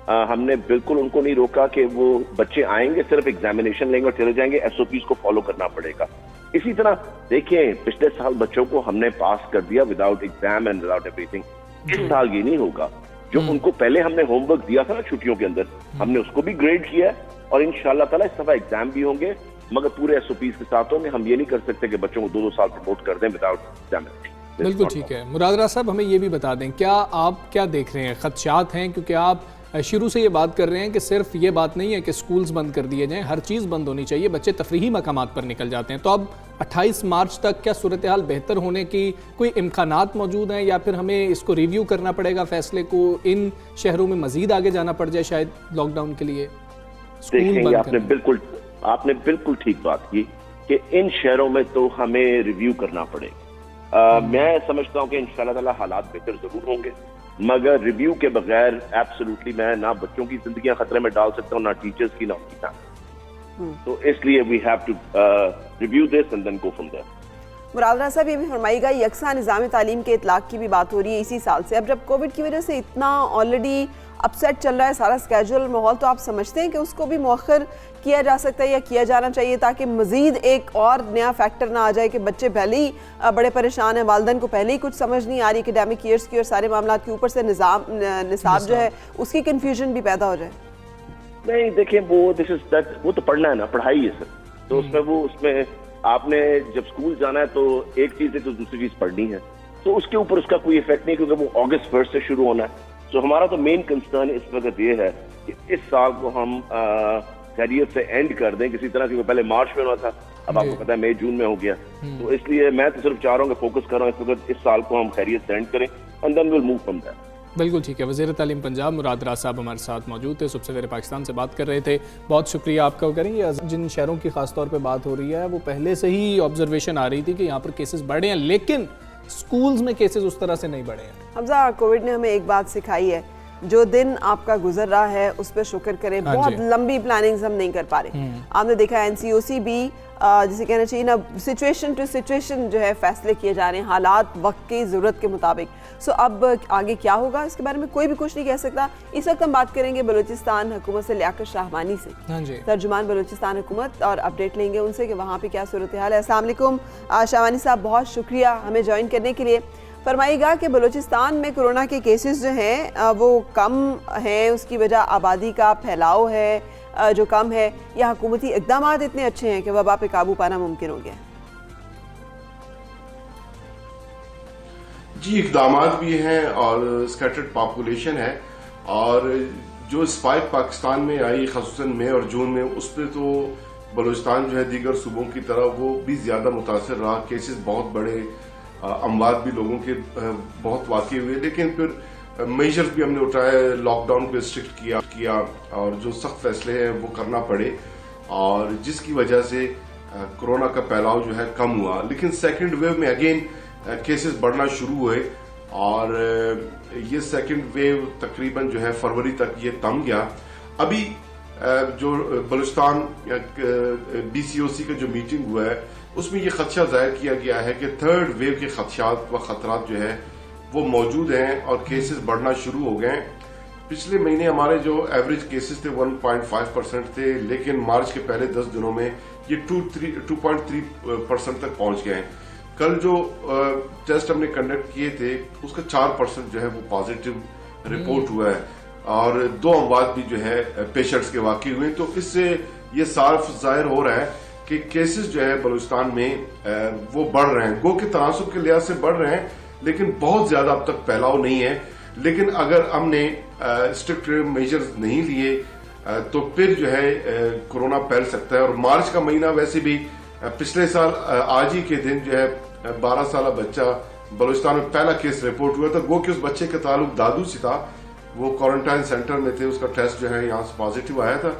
हमने बिल्कुल उनको नहीं रोका कि वो बच्चे आएंगे सिर्फ एग्जामिनेशन लेंगे और चले जाएंगे, एसओपीज को फॉलो करना पड़ेगा। इसी तरह देखें पिछले साल बच्चों को हमने पास कर दिया without exam and without everything. इस साल ये नहीं होगा। जो उनको पहले हमने होमवर्क दिया था ना छुट्टियों के अंदर, हमने उसको भी ग्रेड किया है और इंशाल्लाह ताला इस दफा एग्जाम भी होंगे, मगर पूरे एसओपीज के साथ होंगे। हम ये नहीं कर सकते कि बच्चों को 2-2 साल प्रमोट कर दें विदाउट एग्जामिनेशन। बिल्कुल ठीक है। मुराद राजा साहब हमें ये भी बता दें, क्या आप क्या देख रहे हैं, खदशात हैं? क्योंकि आप शुरू से ये बात कर रहे हैं कि सिर्फ ये बात नहीं है कि स्कूल्स बंद कर दिए जाएं, हर चीज़ बंद होनी चाहिए, बच्चे तफरीही मकामात पर निकल जाते हैं। तो अब 28 मार्च तक क्या सूरत हाल बेहतर होने की कोई इम्कानात मौजूद हैं, या फिर हमें इसको रिव्यू करना पड़ेगा फैसले को, इन शहरों में मजीद आगे जाना पड़ जाए शायद लॉकडाउन के लिए? आपने बिल्कुल ठीक बात की कि इन शहरों में तो हमें रिव्यू करना पड़ेगा। मैं समझता हूँ कि इंशाल्लाह ताला हालात बेहतर जरूर होंगे, मगर रिव्यू के बगैर एब्सोल्युटली मैं ना बच्चों की जिंदगियां खतरे में डाल सकता हूँ, ना टीचर्स की, ना उनकी फैमिली। तो इसलिए we have to review this and then go from there. Murad Raja sahab ये भी फरमाइएगा, यकसा निज़ाम तालीम के इतलाक की भी बात हो रही है इसी साल से। अब जब कोविड की वजह से इतना ऑलरेडी अपसेट चल रहा है सारा स्केड्यूल माहौल, तो आप समझते हैं कि उसको भी मौखर किया जा सकता है या किया जाना चाहिए, ताकि मज़ीद एक और नया फैक्टर ना आ जाए कि बच्चे पहले ही बड़े परेशान हैं, वालिदैन को पहले ही कुछ समझ नहीं आ रही एकेडमिक ईयर्स की और सारे मामला के ऊपर से निसाब जो है उसकी कन्फ्यूजन भी पैदा हो जाए? नहीं देखें, वो तो पढ़ना है ना, पढ़ाई है सर। तो उसमें आपने जब स्कूल जाना है तो एक चीज है तो दूसरी चीज पढ़नी है, तो उसके ऊपर उसका कोई इफेक्ट नहीं, क्योंकि वो अगस्त 1 से शुरू होना है। तो हमारा तो मेन कंसर्न इस वक्त ये है कि इस साल को हम खैरियत से एंड कर दें किसी तरह, क्योंकि पहले मार्च में होना था, अब आपको पता है मई जून में हो गया। तो इसलिए मैं तो सिर्फ चाह रहा हूँ कि फोकस कर रहा हूँ इस वक्त इस साल को हम खैरियत से एंड करें and then will move from there. बिल्कुल ठीक है। वज़ीर तालीम पंजाब मुराद राजा साहब हमारे साथ मौजूद थे, सुबह सवेरे पाकिस्तान से बात कर रहे थे। बहुत शुक्रिया आपका करेंगे। जिन शहरों की खासतौर पे बात हो रही है वो पहले से ही ऑब्जर्वेशन आ रही थी कि यहाँ पर केसेस बढ़े हैं, लेकिन स्कूल्स में केसेस उस तरह से नहीं बढ़े हैं। हमजा, कोविड ने हमें एक बात सिखाई है, जो दिन आपका गुजर रहा है उस पर शुक्र करें। बहुत लंबी प्लानिंग्स हम नहीं कर पा रहे। आपने देखा एनसीओसी भी जिसे कहना चाहिए ना, सिचुएशन टू सिचुएशन जो है फैसले किए जा रहे हैं, हालात वक्त की ज़रूरत के मुताबिक। सो अब आगे क्या होगा इसके बारे में कोई भी कुछ नहीं कह सकता। इस वक्त हम बात करेंगे बलूचिस्तान हुकूमत से, लियाकत शाहबानी से, तर्जुमान बलूचिस्तान हुकूमत, और अपडेट लेंगे उनसे कि वहाँ पे क्या सूरत हाल है। अस्सलाम वालेकुम शाहबानी साहब, बहुत शुक्रिया हमें ज्वाइन करने के लिए। फरमाइएगा कि बलूचिस्तान में कोरोना के केसेस जो हैं वो कम हैं, उसकी वजह आबादी का फैलाव है जो कम है, या हुकूमती इक़दाम इतने अच्छे हैं कि वबा पे काबू पाना मुमकिन हो गया? जी, इक़दाम भी हैं और स्कैटर्ड पॉपुलेशन है, और जो स्पाइक पाकिस्तान में आई ख़ुसूसन मई और जून में, उस पर तो बलूचिस्तान जो है दीगर सूबों की तरह वो भी ज़्यादा मुतासर रहा। केसेस बहुत बड़े, अमवात भी लोगों के बहुत वाक़ई हुए, लेकिन फिर मेजर्स भी हमने उठाए, लॉकडाउन को स्ट्रिक्ट किया और जो सख्त फैसले हैं वो करना पड़े, और जिसकी वजह से कोरोना का फैलाव जो है कम हुआ। लेकिन सेकंड वेव में अगेन केसेस बढ़ना शुरू हुए, और ये सेकंड वेव तकरीबन जो है फरवरी तक ये थम गया। अभी जो बलूचिस्तान BCOC का जो मीटिंग हुआ है उसमें ये खदशा जाहिर किया गया है कि थर्ड वेव के खदशात व खतरात जो है वो मौजूद हैं और केसेस बढ़ना शुरू हो गए। पिछले महीने हमारे जो एवरेज केसेस थे 1.5% थे, लेकिन मार्च के पहले 10 दिनों में ये 2.3% तक पहुंच गए हैं। कल जो टेस्ट हमने कंडक्ट किए थे उसका 4% जो है वो पॉजिटिव रिपोर्ट हुआ है और 2 अमवात भी जो है पेशेंट्स के वाकई हुए। तो इससे ये साफ जाहिर हो रहा है कि केसेस जो है बलूचिस्तान में वो बढ़ रहे हैं। गो के तनासुब के लिहाज से बढ़ रहे हैं, लेकिन बहुत ज्यादा अब तक फैलाव नहीं है। लेकिन अगर हमने स्ट्रिक्ट मेजर्स नहीं लिए तो फिर जो है कोरोना फैल सकता है। और मार्च का महीना वैसे भी पिछले साल आज ही के दिन जो है 12 साल बच्चा बलूचिस्तान में पहला केस रिपोर्ट हुआ था। गो कि उस बच्चे का ताल्लुक दादू से था, वो क्वारंटाइन सेंटर में थे, उसका टेस्ट जो है यहाँ से पॉजिटिव आया था।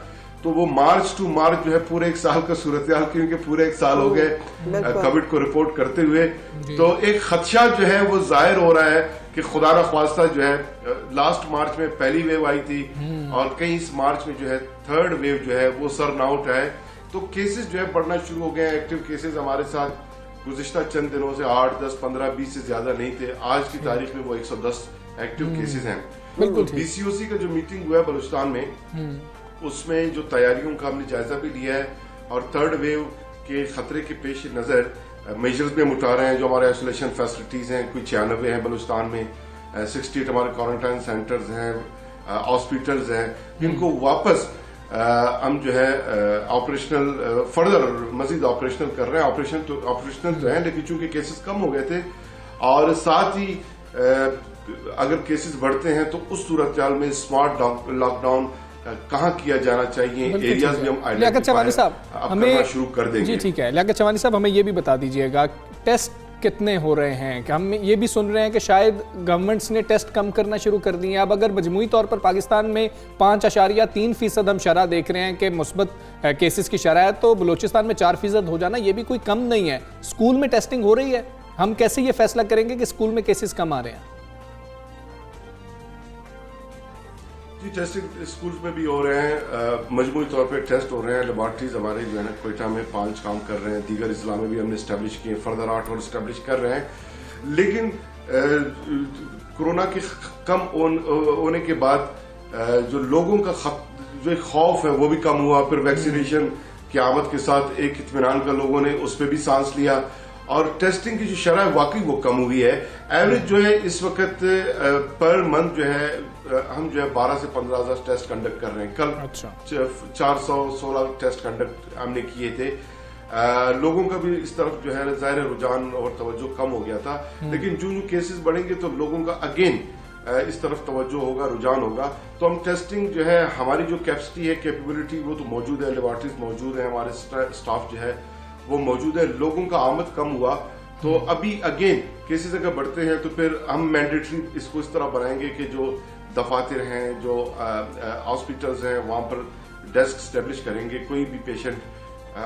तो वो मार्च टू मार्च जो है पूरे 1 साल का सूरत हाल, क्योंकि पूरे 1 साल हो गए कोविड को रिपोर्ट करते हुए। तो एक खदशा जो है वो जाहिर हो रहा है कि खुदा न ख्वास्ता जो है लास्ट मार्च में पहली वेव आई थी और कहीं इस मार्च में जो है 3rd वेव जो है वो सर ना उठाए। तो केसेस जो है बढ़ना शुरू हो गए हैं। एक्टिव केसेस हमारे साथ गुज़िश्ता चंद दिनों से 8, 10, 15, 20 से ज्यादा नहीं थे। आज की तारीख में वो 110 एक्टिव केसेस हैं। बीसीओसी का जो मीटिंग हुआ है बलूचिस्तान में, उसमें जो तैयारियों का हमने जायजा भी लिया है और 3rd वेव के खतरे के पेश नजर मेजर्स भी हम उठा रहे हैं। जो हमारे आइसोलेशन फैसिलिटीज हैं, कोई 96 हैं बलूचिस्तान में, 68 हमारे क्वारंटाइन सेंटर्स हैं, हॉस्पिटल्स हैं, जिनको वापस हम जो है ऑपरेशनल फर्दर मजीद ऑपरेशनल कर रहे हैं। ऑपरेशनल तो है, लेकिन चूंकि केसेस कम हो गए थे और साथ ही अगर केसेस बढ़ते हैं तो उस सूरत हाल में स्मार्ट लॉकडाउन कहाँ किया जाना चाहिए, एरियाज भी हम लियाकत साहब हमें शुरू कर देंगे। जी ठीक है, लियाकत चवानी साहब हमें ये भी बता दीजिएगा टेस्ट कितने हो रहे हैं। कि हम ये भी सुन रहे हैं कि शायद गवर्नमेंट्स ने टेस्ट कम करना शुरू कर दिए हैं। अब अगर मजमूई तौर पर पाकिस्तान में 5.3% हम शरह देख रहे हैं कि मुस्बत केसेस की शरह है, तो बलूचिस्तान में 4% हो जाना ये भी कोई कम नहीं है। स्कूल में टेस्टिंग हो रही है, हम कैसे ये फैसला करेंगे कि स्कूल में केसेस कम आ रहे हैं? जी टेस्टिंग स्कूल्स में भी हो रहे हैं, मजमूई तौर पे टेस्ट हो रहे हैं। लेबॉर्ट्रीज हमारे जो है ना कोयटा में 5 काम कर रहे हैं, दीगर इस्ला में भी हमने इस्टेब्लिश किए, फर्दर 8 और इस्टेब्लिश कर रहे हैं। लेकिन कोरोना के कम होने के बाद जो लोगों का जो खौफ है वो भी कम हुआ। फिर वैक्सीनेशन की आमद के साथ एक इत्मीनान का लोगों ने उस पर भी सांस लिया और टेस्टिंग की जो शरह वाकई वो कम हुई है। एवरेज जो है इस वक्त पर मंथ जो है हम जो है 12 से 15 हज़ार टेस्ट कंडक्ट कर रहे हैं। कल 416 टेस्ट कंडक्ट हमने किए थे। लोगों का भी इस तरफ जो है ज़ाहिर रुझान और तवज्जो कम हो गया था, लेकिन जो केसेस बढ़ेंगे तो लोगों का अगेन इस तरफ तवज्जो होगा, रुझान होगा। तो हम टेस्टिंग जो है हमारी जो कैपेसिटी है, कैपेबिलिटी वो तो मौजूद है, लेबॉर्ट्रीज मौजूद है, हमारे स्टाफ जो है वो मौजूद है। लोगों का आमद कम हुआ तो अभी अगेन केसेस अगर बढ़ते हैं तो फिर हम मैंडेटरी इसको इस तरह बनाएंगे कि जो दफातर हैं, जो हॉस्पिटल्स हैं, वहां पर डेस्क स्टैब्लिश करेंगे। कोई भी पेशेंट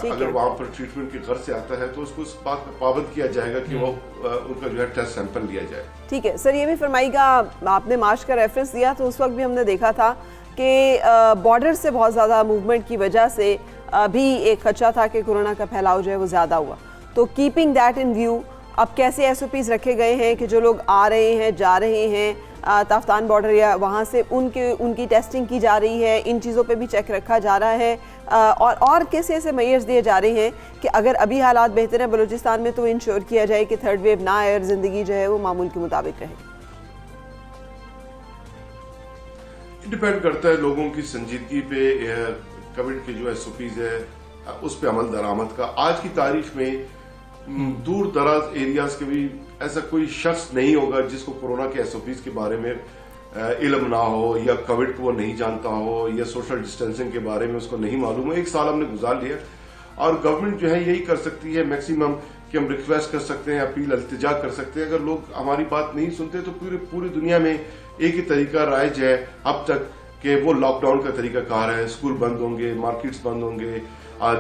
अगर वहां पर ट्रीटमेंट के घर से आता है तो उसको इस बात पर पाबंद किया जाएगा कि वो उनका जो है टेस्ट सैंपल लिया जाए। ठीक है सर, ये भी फरमाइएगा, आपने मार्च का रेफरेंस दिया तो उस वक्त भी हमने देखा था कि बॉर्डर से बहुत ज़्यादा मूवमेंट की वजह से भी एक खदशा था कि कोरोना का फैलाव जो है वो ज़्यादा हुआ। तो कीपिंग दैट इन व्यू अब कैसे SOPs रखे गए हैं कि जो लोग आ रहे हैं, जा रहे हैं ताफ्तान बॉर्डर या वहाँ से उनकी टेस्टिंग की जा रही है, इन चीज़ों पे भी चेक रखा जा रहा है और कैसे ऐसे मेजर्स दिए जा रहे हैं कि अगर अभी हालात बेहतर हैं बलूचिस्तान में तो इंश्योर किया जाए कि 3rd वेव ना आए और ज़िंदगी जो है वो मामूल के मुताबिक रहे? डिपेंड करता है लोगों की संजीदगी पे, कोविड के जो SOPs है उस पर अमल दरामद का। आज की तारीख में दूर दराज एरियाज के भी ऐसा कोई शख्स नहीं होगा जिसको कोरोना के SOPs के बारे में इल्म ना हो या कोविड को वो नहीं जानता हो या सोशल डिस्टेंसिंग के बारे में उसको नहीं मालूम हो। 1 साल हमने गुजार लिया और गवर्नमेंट जो है यही कर सकती है मैक्सिमम कि हम रिक्वेस्ट कर सकते हैं, अपील इल्तिजा कर सकते हैं। अगर लोग हमारी बात नहीं सुनते तो पूरी दुनिया में एक ही तरीका राइज है अब तक कि वो लॉकडाउन का तरीका कार है। स्कूल बंद होंगे, मार्केट्स बंद होंगे,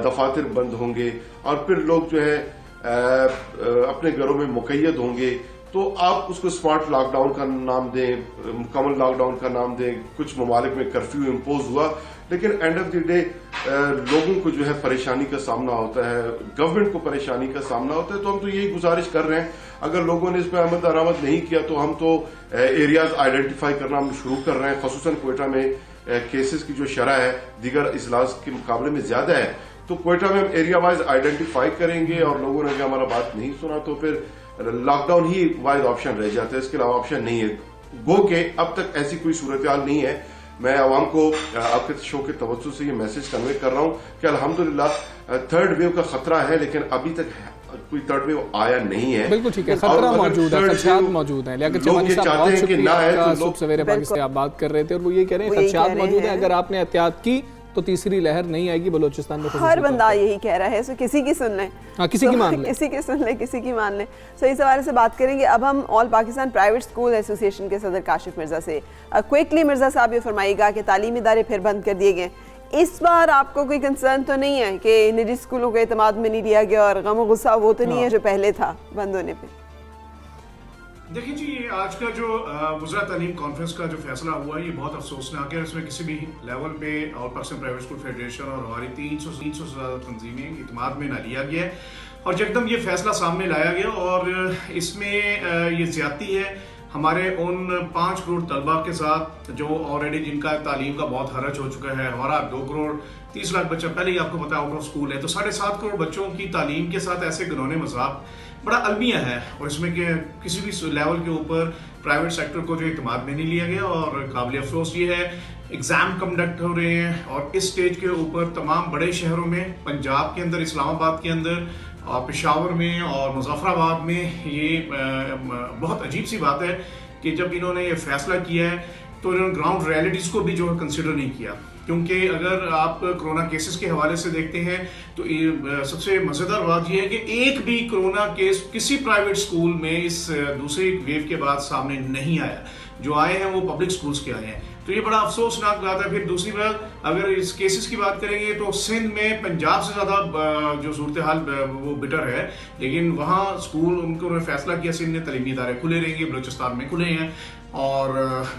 दफातर बंद होंगे और फिर लोग जो है अपने घरों में मुकैयद होंगे। तो आप उसको स्मार्ट लॉकडाउन का नाम दें, मुकम्मल लॉकडाउन का नाम दें। कुछ ममालिक में कर्फ्यू इम्पोज हुआ, लेकिन एंड ऑफ द डे लोगों को जो है परेशानी का सामना होता है, गवर्नमेंट को परेशानी का सामना होता है। तो हम तो यही गुजारिश कर रहे हैं, अगर लोगों ने इस पर अमल दरामद नहीं किया तो हम तो एरियाज आइडेंटिफाई करना हम शुरू कर रहे हैं। खसूसन क्वेटा में केसेस की जो शरह है दीगर इजलास के मुकाबले में ज्यादा है, तो क्वेटा में हम एरिया वाइज आइडेंटिफाई करेंगे और लोगों ने अगर हमारा बात नहीं सुना तो फिर लॉकडाउन ही वाइज ऑप्शन रह जाता है, इसके अलावा ऑप्शन नहीं है। गो के अब तक ऐसी कोई सूरत हाल नहीं है। मैं आवाम को आपके शो के तवज्जो से ये मैसेज कन्वे कर रहा हूं कि अल्हम्दुलिल्लाह थर्ड वेव का खतरा है, लेकिन अभी तक कोई थर्ड वेव आया नहीं है। बिल्कुल ठीक है, खतरा मौजूद है, खदशात मौजूद है। लियाकत चमानी साहब बहुत शुक्रिया आपका, सुबह सवेरे पाकिस्तान आप बात कर रहे थे और वो ये कह रहे हैं खदशात मौजूद है, अगर आपने एहतियात की तो तीसरी लहर नहीं आएगी बलोचिस्तान में। हर बंदा यही कह रहा है, सो किसी की सुन लें, किसी की मान लें, किसी की सुन लें, किसी की मान लें। सो इस हवाले से बात करेंगे अब हम all Pakistan private school association के सदर काशिफ मिर्जा से। क्विकली मिर्जा साहब ये फरमाइएगा कि तालीमी इदारे फिर बंद कर दिए गए, इस बार आपको कोई कंसर्न तो नहीं है कि निजी स्कूलों को एतमाद में नहीं लिया गया और गम गुस्सा वो तो नहीं है जो पहले था बंद होने पे? देखिए जी, ये आज का जो वज़रा तालीम कॉन्फ्रेंस का जो फैसला हुआ है ये बहुत अफसोसनाक है। इसमें किसी भी लेवल पे और पाकिस्तान प्राइवेट स्कूल फेडरेशन और हमारी 300 से ज़्यादा तंजीमें इत्मीनान में ना लिया गया है और एकदम ये फैसला सामने लाया गया और इसमें ये ज्यादती है हमारे उन 5 करोड़ तलबा के साथ जो ऑलरेडी जिनका तालीम का बहुत हरज हो चुका है। हमारा 2 करोड़ 30 लाख बच्चा पहले ही आपको पता है आउट ऑफ स्कूल है, तो 7.5 करोड़ बच्चों की तालीम के साथ ऐसे घिनौने मज़ाक बड़ा अलमिया है और इसमें किसी भी लेवल के ऊपर प्राइवेट सेक्टर को जो इत्मीनान में नहीं लिया गया। और काबिल अफसोस ये है एग्जाम कंडक्ट हो रहे हैं और इस स्टेज के ऊपर तमाम बड़े शहरों में, पंजाब के अंदर, इस्लामाबाद के अंदर और पेशावर में और मुजफ्फराबाद में, ये बहुत अजीब सी बात है कि जब इन्होंने ये फैसला किया है तो इन्होंने ग्राउंड रियलिटीज को भी जो है कंसिडर नहीं किया। क्योंकि अगर आप कोरोना केसेस के हवाले से देखते हैं तो सबसे मज़ेदार बात यह है कि एक भी कोरोना केस किसी प्राइवेट स्कूल में इस दूसरी वेव के बाद सामने नहीं आया। जो आए हैं वो पब्लिक स्कूल्स के आए हैं, तो ये बड़ा अफसोसनाक बात है। फिर दूसरी बात, अगर इस केसेस की बात करेंगे तो सिंध में पंजाब से ज़्यादा जो सूरत हाल वो बिटर है, लेकिन वहाँ स्कूल उन्होंने फैसला किया सिंध में तालीमी इदारे खुले रहेंगे, बलूचिस्तान में खुले हैं और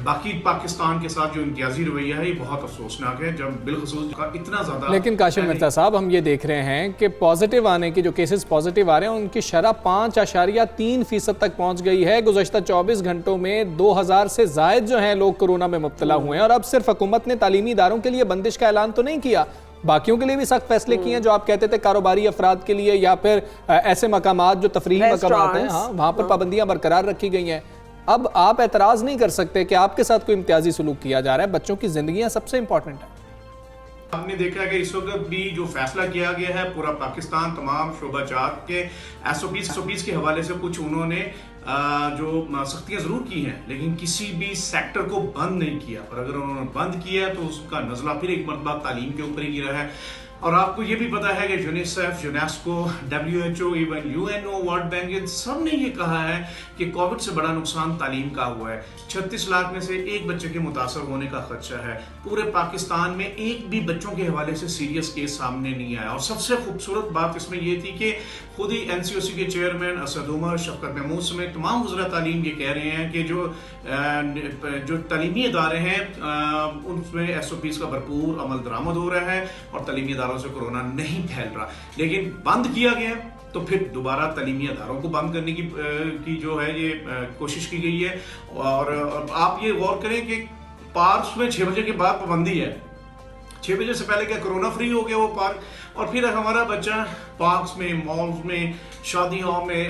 बाकी पाकिस्तान के साथ जो इम्तियाजी रवैया है ये बहुत अफसोसनाक है जब बिलखुसूस का इतना ज़्यादा। लेकिन काशिफ मिर्जा साहब, हम ये देख रहे हैं कि पॉजिटिव आने की जो केसेस पॉजिटिव आ रहे हैं उनकी शरह 5.3% तक पहुंच गई है। गुज़श्ता 24 घंटों में 2000 से ज़ायद जो हैं लोग कोरोना में मुब्तला हुए हैं और अब सिर्फ हुकूमत ने तालीमी इदारों के लिए बंदिश का ऐलान तो नहीं किया, बाकियों के लिए भी सख्त फैसले किए हैं। जो आप कहते थे कारोबारी अफराद के लिए या फिर ऐसे मकामात जो तफरीही मकामात हैं, हाँ, वहाँ पर पाबंदियाँ बरकरार रखी गई हैं। अब आप एतराज़ नहीं कर सकते कि आपके साथ कोई इम्तियाजी सलूक किया जा रहा है, बच्चों की जिंदगियां सबसे इंपॉर्टेंट है। हमने देखा कि इस वक्त भी जो फैसला किया गया है पूरा पाकिस्तान तमाम शोबाजात के एसओपीज के हवाले से कुछ उन्होंने जो सख्तियां जरूर की हैं, लेकिन किसी भी सेक्टर को बंद नहीं किया। और अगर उन्होंने बंद किया तो उसका नजला फिर एक मरतबा तालीम के ऊपर ही गिरा है। और आपको ये भी पता है कि UNICEF, UNESCO, WHO, even UNO, world bank, सब ने ये कहा है कि कोविड से बड़ा नुकसान तालीम का हुआ है। 36 लाख में से एक बच्चे के मुतासर होने का खदशा है। पूरे पाकिस्तान में एक भी बच्चों के हवाले से सीरियस केस सामने नहीं आया। और सबसे खूबसूरत बात इसमें ये थी कि खुद ही NCOC के चेयरमैन असद उमर, शफकत महमूद समेत तमाम वज़रा तालीम ये कह रहे हैं कि जो तालीमी इदारे हैं उनमें SOPs का भरपूर अमल दरामद हो रहा है और तालीमी इदारों से कोरोना नहीं फैल रहा। लेकिन बंद किया गया तो फिर दोबारा तालीमी इदारों को बंद करने की जो है ये कोशिश की गई है। और आप ये गौर करें कि पार्क्स में 6 बजे के बाद पाबंदी है। 6 बजे से पहले क्या कोरोना फ्री हो गया वो पार्क, और फिर हमारा बच्चा पार्क्स में, मॉल्स में, शादी हॉल में,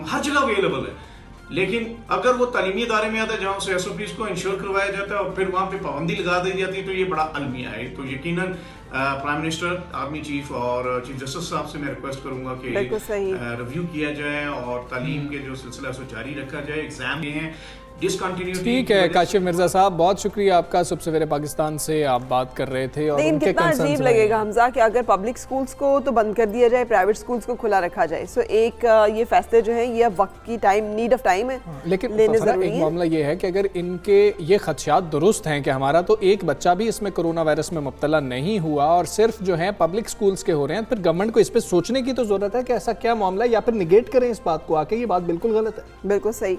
हर जगह अवेलेबल है। लेकिन अगर वो तालीमी इदारे में आता है जहाँ उसे SOPs को इंश्योर करवाया जाता है और फिर वहाँ पे पाबंदी लगा दी जाती है, तो ये बड़ा अलमिया है। तो यकीनन प्राइम मिनिस्टर, आर्मी चीफ और चीफ जस्टिस साहब से मैं रिक्वेस्ट करूंगा कि रिव्यू किया जाए और तालीम के जो सिलसिला है जारी रखा जाए। एग्जाम ये हैं ठीक है काशिफ मिर्जा साहब, बहुत शुक्रिया आपका। सुबह सवेरे पाकिस्तान से आप बात कर रहे थे और लेकिन कितना अजीब लगेगा हमजा कि अगर पब्लिक स्कूल्स को तो बंद कर दिया जाए, प्राइवेट स्कूल्स को खुला रखा जाए। सो एक ये फैसले जो है ये वक्त की टाइम, नीड ऑफ टाइम है। लेकिन एक मामला ये है कि अगर इनके ये खदशात दुरुस्त हैं कि हमारा तो एक बच्चा भी इसमें कोरोना वायरस में मुब्तला नहीं हुआ और सिर्फ जो है पब्लिक स्कूल्स के हो रहे हैं, फिर गवर्नमेंट को इस पर सोचने की तो जरूरत है कि ऐसा क्या मामला है, या फिर निगेट करें इस बात को आके। ये बात बिल्कुल गलत है। बिल्कुल सही।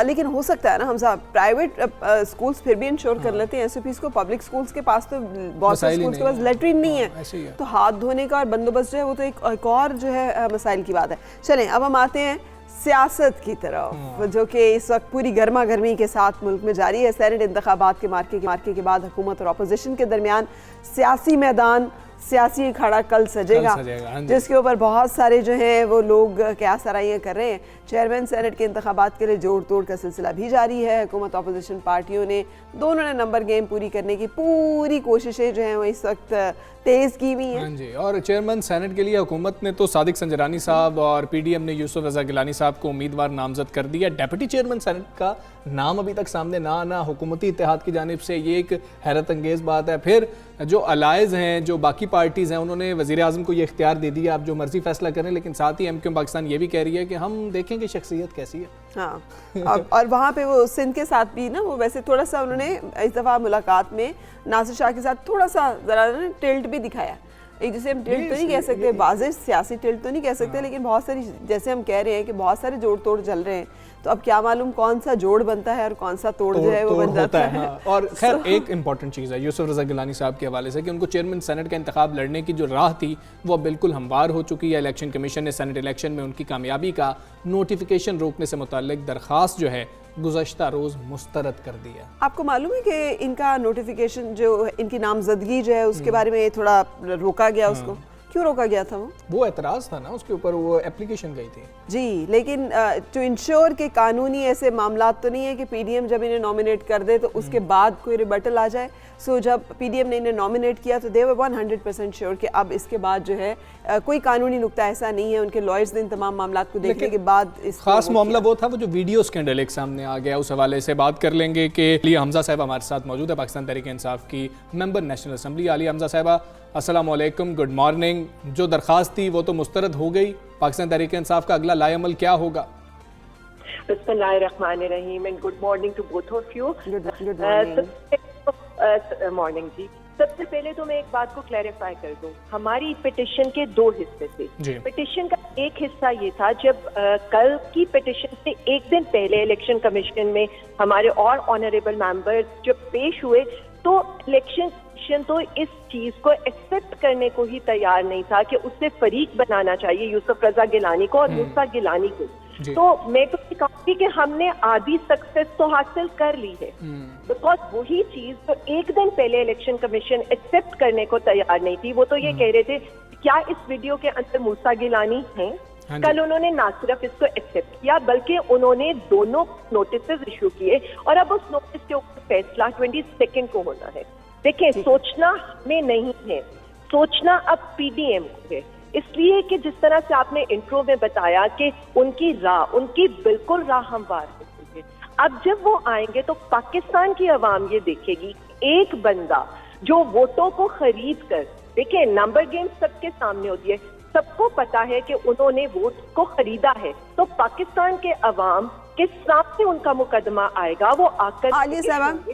लेकिन हो सकता है ना हमसा प्राइवेट स्कूल्स फिर भी इंश्योर कर लेते हैं एसओपीज को, पब्लिक स्कूल्स के पास तो बहुत से स्कूल्स के पास लेटरिन नहीं है, तो हाथ धोने का और बंदोबस्त जो है वो तो एक और जो है मसाइल की बात है। चलें अब हम आते हैं सियासत की तरफ, जो कि इस वक्त पूरी गर्मा गर्मी के साथ मुल्क में जारी है। सेनेट इंतखाबात के मार्के के बाद हुकूमत और अपोजिशन के दरमियान सियासी मैदान, सियासी अखाड़ा कल सजेगा जिसके ऊपर बहुत सारे जो हैं वो लोग क्या सराहियाँ कर रहे हैं। चेयरमैन सेनेट के इंतखाबात के लिए जोड़ तोड़ का सिलसिला भी जारी है। हुकूमत अपोजिशन पार्टियों ने दोनों ने नंबर गेम पूरी करने की पूरी कोशिशें जो हैं वो इस वक्त तेज़ की हुई हैं। हाँ जी, और चेयरमैन सेनेट के लिए हुकूमत ने तो सादिक संजरानी साहब और पीडीएम ने यूसुफ रज़ा गिलानी साहब को उम्मीदवार नामजद कर दिया। डेप्यूटी चेयरमैन सेनेट का नाम अभी तक सामने ना आना हुकूमती इत्तेहाद की जानिब से ये एक हैरत अंगेज़ बात है। फिर जो अलाइज हैं, जो बाकी पार्टीज़ हैं, उन्होंने वज़ीर आज़म को ये इख्तियार दे दिया आप जो मर्जी फैसला करें, लेकिन साथ ही एमक्यूएम पाकिस्तान ये भी कह रही है कि हम देखेंगे शख्सियत कैसी है। हाँ और वहाँ पे वो सिंध के साथ भी ना, वो वैसे थोड़ा सा उन्होंने इस दफ़ा मुलाकात में नासिर शाह के साथ थोड़ा सा ज़रा टिल्ट भी दिखाया। एक जैसे हम टिल्ट तो नहीं कह सकते, वाज़ेह सियासी टिल्ट तो नहीं कह सकते, लेकिन बहुत सारी जैसे हम कह रहे हैं कि बहुत सारे जोड़ तोड़ चल रहे हैं, तो अब क्या मालूम कौन सा जोड़ बनता है और कौन सा तोड़ जो है वो बन जाता है। हाँ। और खैर एक इंपॉर्टेंट चीज़ है यूसुफ रज़ा गिलानी साहब के हवाले से कि उनको चेयरमैन सेनेट का इंतखाब लड़ने की जो राह थी वो बिल्कुल हमवार हो चुकी है। इलेक्शन कमीशन ने सेनेट इलेक्शन में उनकी कामयाबी का नोटिफिकेशन रोकने से मुताल्लिक दरख्वास्त जो है गुज़श्ता रोज़ मुस्तरद कर दिया। आपको मालूम है कि इनका नोटिफिकेशन जो इनकी नामजदगी जो है उसके बारे में थोड़ा रोका गया, उसको क्यों रोका गया था? वो एतराज़ था ना उसके ऊपर, वो एप्लीकेशन गई थी जी, लेकिन टू इंश्योर के कानूनी ऐसे मामला तो नहीं है कि पीडीएम जब इन्हें नॉमिनेट कर दे तो उसके बाद कोई रिबटल आ जाए। सो जब पीडीएम ने इन्हें नॉमिनेट किया तो दे वर 100% श्योर कि अब इसके बाद जो है कोई कानूनी नुक्ता ऐसा नहीं है। उनके लॉयर्स ने इन तमाम मामला को देखने के बाद इस खास मामला वो था वो जो वीडियो स्कैंडल एक सामने आ गया, उस हवाले से बात कर लेंगे कि आलिया हमजा साहब हमारे साथ मौजूद है, पाकिस्तान तहरीक इंसाफ की मेंबर नेशनल अस्म्बली। आलिया हमजा साहबा अस्सलाम वालेकुम, गुड मॉर्निंग। जो दरख्वास्त थी वो तो मुस्तरद हो गई, पाकिस्तान तहरीक इंसाफ का अगला लाएअमल क्या होगा? बिस्मिल्लाहिर्रहमानिर्रहीम and good morning to both of you. Morning ji. सबसे पहले तो मैं एक बात को क्लैरिफाई कर दूं, हमारी पिटिशन के दो हिस्से थे। पिटिशन का एक हिस्सा ये था, जब कल की पिटिशन से एक दिन पहले इलेक्शन कमीशन में हमारे और ऑनरेबल मेंबर्स जब पेश हुए तो इलेक्शन कमीशन तो इस चीज को एक्सेप्ट करने को ही तैयार नहीं था कि उससे फरीक बनाना चाहिए यूसुफ रजा गिलानी को और मूसा गिलानी को। तो मैं तो कहूँगी कि हमने आधी सक्सेस तो हासिल कर ली है, बिकॉज वही चीज तो एक दिन पहले इलेक्शन कमीशन एक्सेप्ट करने को तैयार नहीं थी। वो तो ये कह रहे थे क्या इस वीडियो के अंदर मूसा गिलानी है। कल उन्होंने ना सिर्फ इसको एक्सेप्ट किया बल्कि उन्होंने दोनों नोटिस इशू किए और अब उस नोटिस के ऊपर फैसला 22 को होना है। देखिए, सोचना में नहीं है, सोचना अब पीडीएम को है। इसलिए कि जिस तरह से आपने इंट्रो में बताया कि उनकी राह, उनकी बिल्कुल राह हमवार होती है। अब जब वो आएंगे तो पाकिस्तान की आवाम ये देखेगी एक बंदा जो वोटों को खरीद कर, देखिए नंबर गेम सबके सामने होती है, सबको पता है कि उन्होंने वोट को खरीदा है, तो पाकिस्तान के अवाम के सामने उनका मुकदमा आएगा। वो आकर आलिया साहब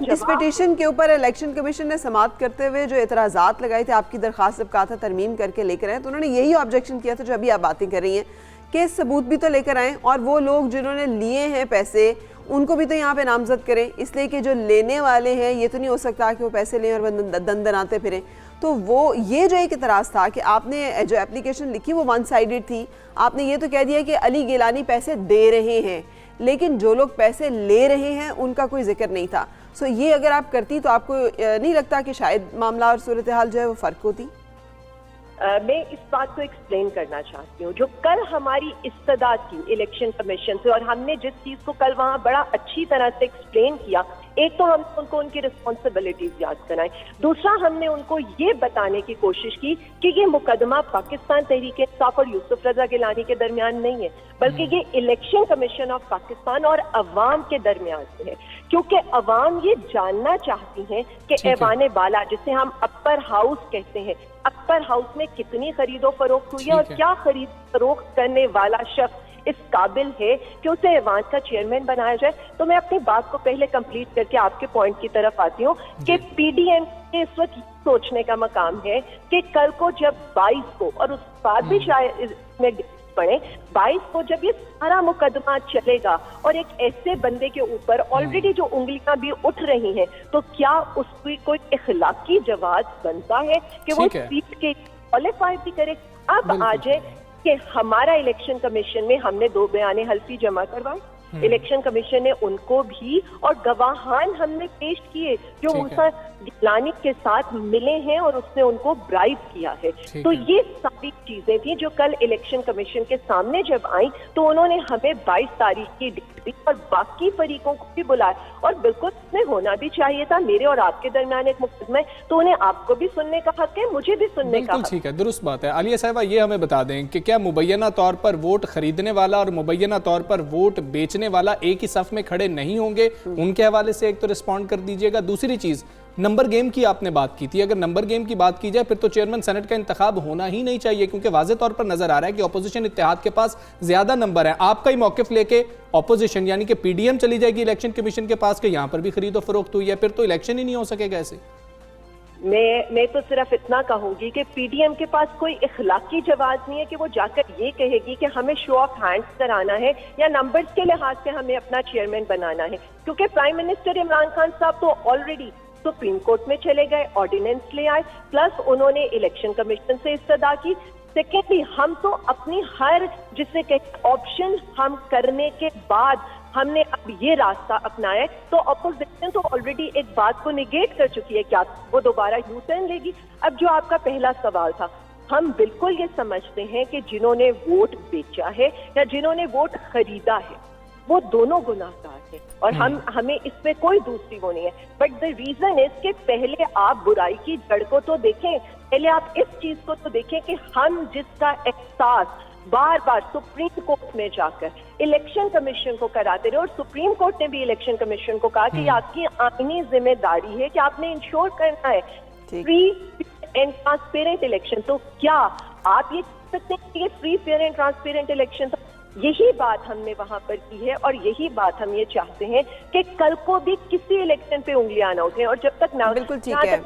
इस पिटीशन के ऊपर इलेक्शन कमीशन ने समाअत करते हुए जो एतराज़ात लगाए थे, आपकी दरख्वास्त जब कहा था तरमीम करके लेकर आए, तो उन्होंने यही ऑब्जेक्शन किया था जो अभी आप बातें कर रही हैं कि सबूत भी तो लेकर आएँ और वो लोग जिन्होंने लिए हैं पैसे उनको भी तो यहाँ पे नामजद करें, इसलिए कि जो लेने वाले हैं ये तो नहीं हो सकता कि वो पैसे लें और दन दनाते फिरें। तो वो ये जो एक इतराज़ था कि आपने जो एप्लीकेशन लिखी वो वन साइडेड थी, आपने ये तो कह दिया कि अली गिलानी पैसे दे रहे हैं, लेकिन जो लोग पैसे ले रहे हैं उनका कोई जिक्र नहीं था। सो ये अगर आप करती तो आपको नहीं लगता कि शायद मामला और सूरत हाल जो है वो फ़र्क होती? मैं इस बात को एक्सप्लेन करना चाहती हूँ। जो कल हमारी इस्तदाद थी इलेक्शन कमीशन से और हमने जिस चीज को कल वहाँ बड़ा अच्छी तरह से एक्सप्लेन किया, एक तो हमने उनको उनकी रिस्पॉन्सिबिलिटीज याद कराई, दूसरा हमने उनको ये बताने की कोशिश की कि ये मुकदमा पाकिस्तान तहरीक इंसाफ और यूसुफ रजा गिलानी के दरमियान नहीं है, बल्कि ये इलेक्शन कमीशन ऑफ पाकिस्तान और अवाम के दरमियान है। क्योंकि अवाम ये जानना चाहती है कि ऐवान बाला, जिसे हम अपर हाउस कहते हैं, अपर हाउस में कितनी खरीदो फरोख्त हुई है और क्या खरीद फरोख्त करने वाला शख्स इस काबिल है कि उसे ऐवान का चेयरमैन बनाया जाए। तो मैं अपनी बात को पहले कंप्लीट करके आपके पॉइंट की तरफ आती हूँ कि पीडीएम के इस वक्त सोचने का मकाम है कि कल को जब 22 को और उस बाद भी शायद इसमें पड़े। 22 को जब ये सारा मुकदमा चलेगा और एक ऐसे बंदे के ऊपर ऑलरेडी जो उंगलियां भी उठ रही हैं, तो क्या उसकी कोई इखलाकी जवाब बनता है कि वो सीट के क्वालिफाई भी करे? अब आ जाए कि हमारा इलेक्शन कमीशन में हमने 2 बयाने हल्फी जमा करवाए, इलेक्शन कमीशन ने उनको भी, और गवाहान हमने पेश किए जो मूसा गिलानी के साथ मिले हैं और उसने उनको ब्राइब किया है। तो ये सारी चीजें थी जो कल इलेक्शन कमीशन के सामने जब आई, तो उन्होंने हमें 22 तारीख की डेट दी और बाकी फरीकों को भी बुलाया, और बिल्कुल उसमें होना भी चाहिए था। मेरे और आपके दरमियान एक मुकदमा है, तो उन्हें आपको भी सुनने का हक है, मुझे भी सुनने का हक। ठीक है, दुरुस्त बात है। आलिया साहिबा, ये हमें बता दें कि क्या मुबैना तौर पर वोट खरीदने वाला और मुबैना तौर पर वोट बेचने वाला एक ही सफ में खड़े नहीं होंगे? उनके हवाले से एक तो रिस्पॉन्ड कर दीजिएगा। दूसरी चीज, नंबर गेम की आपने बात की थी, अगर नंबर गेम की बात की जाए फिर तो चेयरमैन सेनेट का इंतखाब होना ही नहीं चाहिए, क्योंकि वाज़े तौर पर नजर आ रहा है कि ऑपोजिशन इत्तेहाद के पास ज्यादा नंबर है। आपका ही मौकिफ लेके ऑपोजिशन यानी कि पीडीएम चली जाएगी इलेक्शन कमीशन के पास कि यहां पर भी खरीदो फरोख्त हुई है, फिर तो इलेक्शन ही नहीं हो सकेगा ऐसे। मैं तो सिर्फ इतना कहूंगी कि पीडीएम के पास कोई इखलाकी जवाब नहीं है कि वो जाकर ये कहेगी कि हमें शो ऑफ हैंड्स कराना है या नंबर्स के लिहाज से हमें अपना चेयरमैन बनाना है, क्योंकि प्राइम मिनिस्टर इमरान खान साहब तो ऑलरेडी सुप्रीम कोर्ट में चले गए, ऑर्डिनेंस ले आए, प्लस उन्होंने इलेक्शन कमीशन से इस्तदा की। सेकेंडली, हम तो अपनी हर जिसे कहते ऑप्शन हम करने के बाद हमने अब ये रास्ता अपनाया है, तो अपोजिशन तो ऑलरेडी एक बात को निगेट कर चुकी है, क्या वो दोबारा यू टर्न लेगी? अब जो आपका पहला सवाल था, हम बिल्कुल ये समझते हैं कि जिन्होंने वोट बेचा है या जिन्होंने वोट खरीदा है वो दोनों गुनाहगार हैं, और हमें इसमें कोई दूसरी वो नहीं है। बट द रीजन इज कि पहले आप बुराई की जड़ को तो देखें, पहले आप इस चीज को तो देखें कि हम जिसका एहसास बार बार सुप्रीम कोर्ट में जाकर इलेक्शन कमीशन को कराते रहे, और सुप्रीम कोर्ट ने भी इलेक्शन कमीशन को कहा कि ये आपकी आईनी जिम्मेदारी है कि आपने इंश्योर करना है फ्री एंड ट्रांसपेरेंट इलेक्शन। तो क्या आप ये कह सकते हैं कि ये free fair and transparent election था? यही बात हमने वहां पर की है, और यही बात हम ये चाहते हैं कि कल को भी किसी इलेक्शन पे उंगलियां ना उठे। और जब तक ना, बिल्कुल ठीक है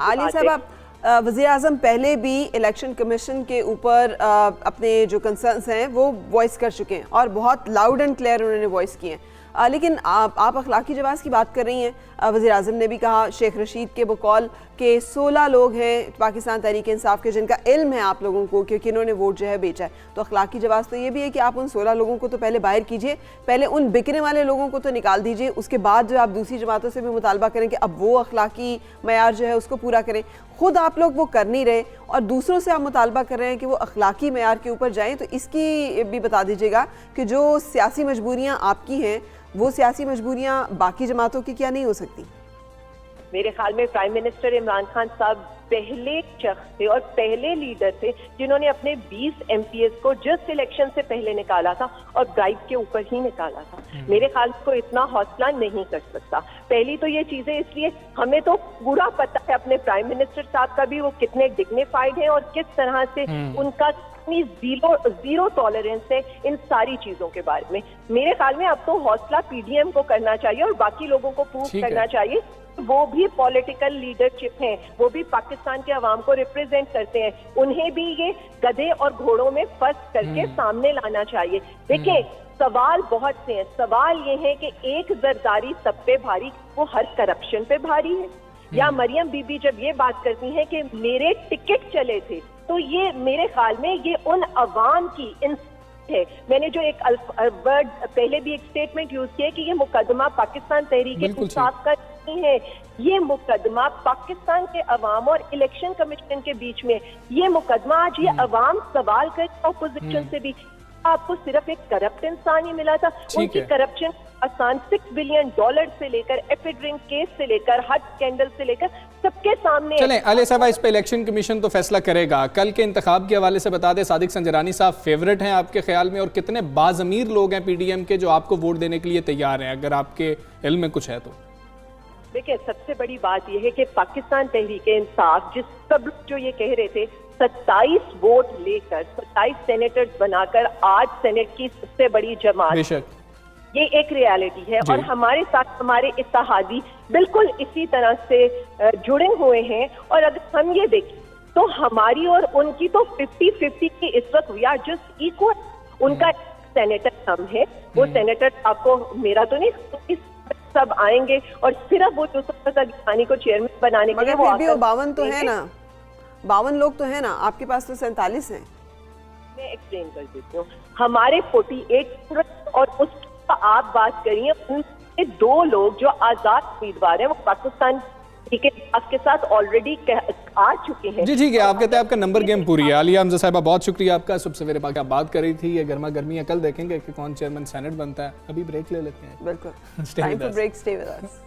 आली साहब, आप वज़ीर आज़म पहले भी इलेक्शन कमीशन के ऊपर अपने जो कंसर्न्स हैं वो वॉइस कर चुके हैं और बहुत लाउड एंड क्लियर उन्होंने वॉइस किए हैं, लेकिन आप अखलाकी जवाब की बात कर रही हैं। वज़ीर आज़म ने भी कहा, शेख रशीद के बकौल के 16 लोग हैं पाकिस्तान तहरीक इंसाफ के जिनका इल्म है आप लोगों को कि किन्होंने वोट जो है बेचा है। तो अखलाकी जवाब तो ये भी है कि आप उन 16 लोगों को तो पहले बाहर कीजिए, पहले उन बिकने वाले लोगों को तो निकाल दीजिए, उसके बाद जो आप दूसरी जमातों से भी मुतालबा करें कि अब वो अखलाकी मयार जो है उसको पूरा करें। खुद आप लोग वो कर नहीं रहे और दूसरों से आप मुतालबा कर रहे हैं कि वो अखलाकी मयार के ऊपर जाएँ, तो इसकी भी बता दीजिएगा कि जो सियासी मजबूरियाँ आपकी हैं वो सियासी मजबूरियां बाकी जमातों की क्या नहीं हो सकती? मेरे ख्याल में प्राइम मिनिस्टर इमरान खान साहब पहले शख्स थे और पहले लीडर थे जिन्होंने अपने 20 MPs को जस्ट इलेक्शन से पहले निकाला था और ब्राइब के ऊपर ही निकाला था। मेरे ख्याल को इतना हौसला नहीं कर सकता। पहली तो ये चीजें, इसलिए हमें तो पूरा पता है अपने प्राइम मिनिस्टर साहब का भी, वो कितने डिग्निफाइड हैं और किस तरह से उनका जीरो टॉलरेंस है इन सारी चीजों के बारे में। मेरे ख्याल में अब तो हौसला पीडीएम को करना चाहिए और बाकी लोगों को प्रूव करना चाहिए वो भी पॉलिटिकल लीडरशिप हैं, वो भी पाकिस्तान के अवाम को रिप्रेजेंट करते हैं, उन्हें भी ये गधे और घोड़ों में फर्क करके सामने लाना चाहिए। देखिए, सवाल बहुत से हैं। सवाल ये है कि एक जरदारी सब पे भारी, वो हर करप्शन पे भारी है? या मरियम बीबी जब ये बात करती हैं कि मेरे टिकट चले थे, तो ये मेरे ख्याल में ये उन अवाम की है। मैंने जो एक वर्ड पहले भी एक स्टेटमेंट यूज किया कि ये मुकदमा पाकिस्तान तहरीक इंसाफ का नहीं है, ये मुकदमा पाकिस्तान के अवाम और इलेक्शन कमीशन के बीच में, ये मुकदमा आज ये अवाम सवाल कर ऑपोजिशन से भी, आपको सिर्फ एक करप्ट इंसान ही मिला था, उनकी करप्शन आसान $6 बिलियन से लेकर एफिड्रिंग केस से लेकर हज स्कैंडल से लेकर सबके सामने। चलें आलिया साहब, इस पे इलेक्शन कमीशन तो फैसला करेगा। कल के इंतखाब के हवाले से बता दें, सादिक संजरानी साहब फेवरेट हैं आपके ख्याल में, और कितने बाज़मीर लोग हैं पीडीएम के जो आपको वोट देने के लिए तैयार हैं, अगर आपके इल्म में कुछ है तो? देखिए, सबसे बड़ी बात यह है कि पाकिस्तान तहरीक इंसाफ जिस सब जो ये कह रहे थे 27 वोट लेकर 27 सेनेटर्स बनाकर आज सेनेट की सबसे बड़ी जमात, ये एक रियलिटी है। और हमारे साथ हमारे इत्तेहादी बिल्कुल इसी तरह से जुड़े हुए हैं। और अगर हम ये देखें तो हमारी और उनकी तो 50-50 की इस वक्त वी आर जस्ट इक्वल। उनका सेनेटर कम है, वो सेनेटर आपको मेरा तो नहीं, सब आएंगे और सिर्फ वो यूसुफ रज़ा गिलानी को चेयरमैन बनाने के लिए मगर फिर भी वो 52 तो है ना, 52 लोग तो है ना, आपके पास तो 47 हैं। मैं एक्सप्लेन कर देती हूँ। हमारे 48 और उसका आप बात करिए, उनके 2 लोग जो आजाद उम्मीदवार हैं वो पाकिस्तान के साथ ऑलरेडी आ चुके हैं। जी ठीक है, आप कहते हैं आपका नंबर गेम पूरी है। आलिया हमजा साहिबा बहुत शुक्रिया आपका। सुबह सवेरे आप बात कर रही थी, ये गर्मा गर्मी है, कल देखेंगे कि कौन चेयरमैन सेनेट बनता है। अभी ब्रेक ले लेते हैं। बिल्कुल, time for break, stay with us.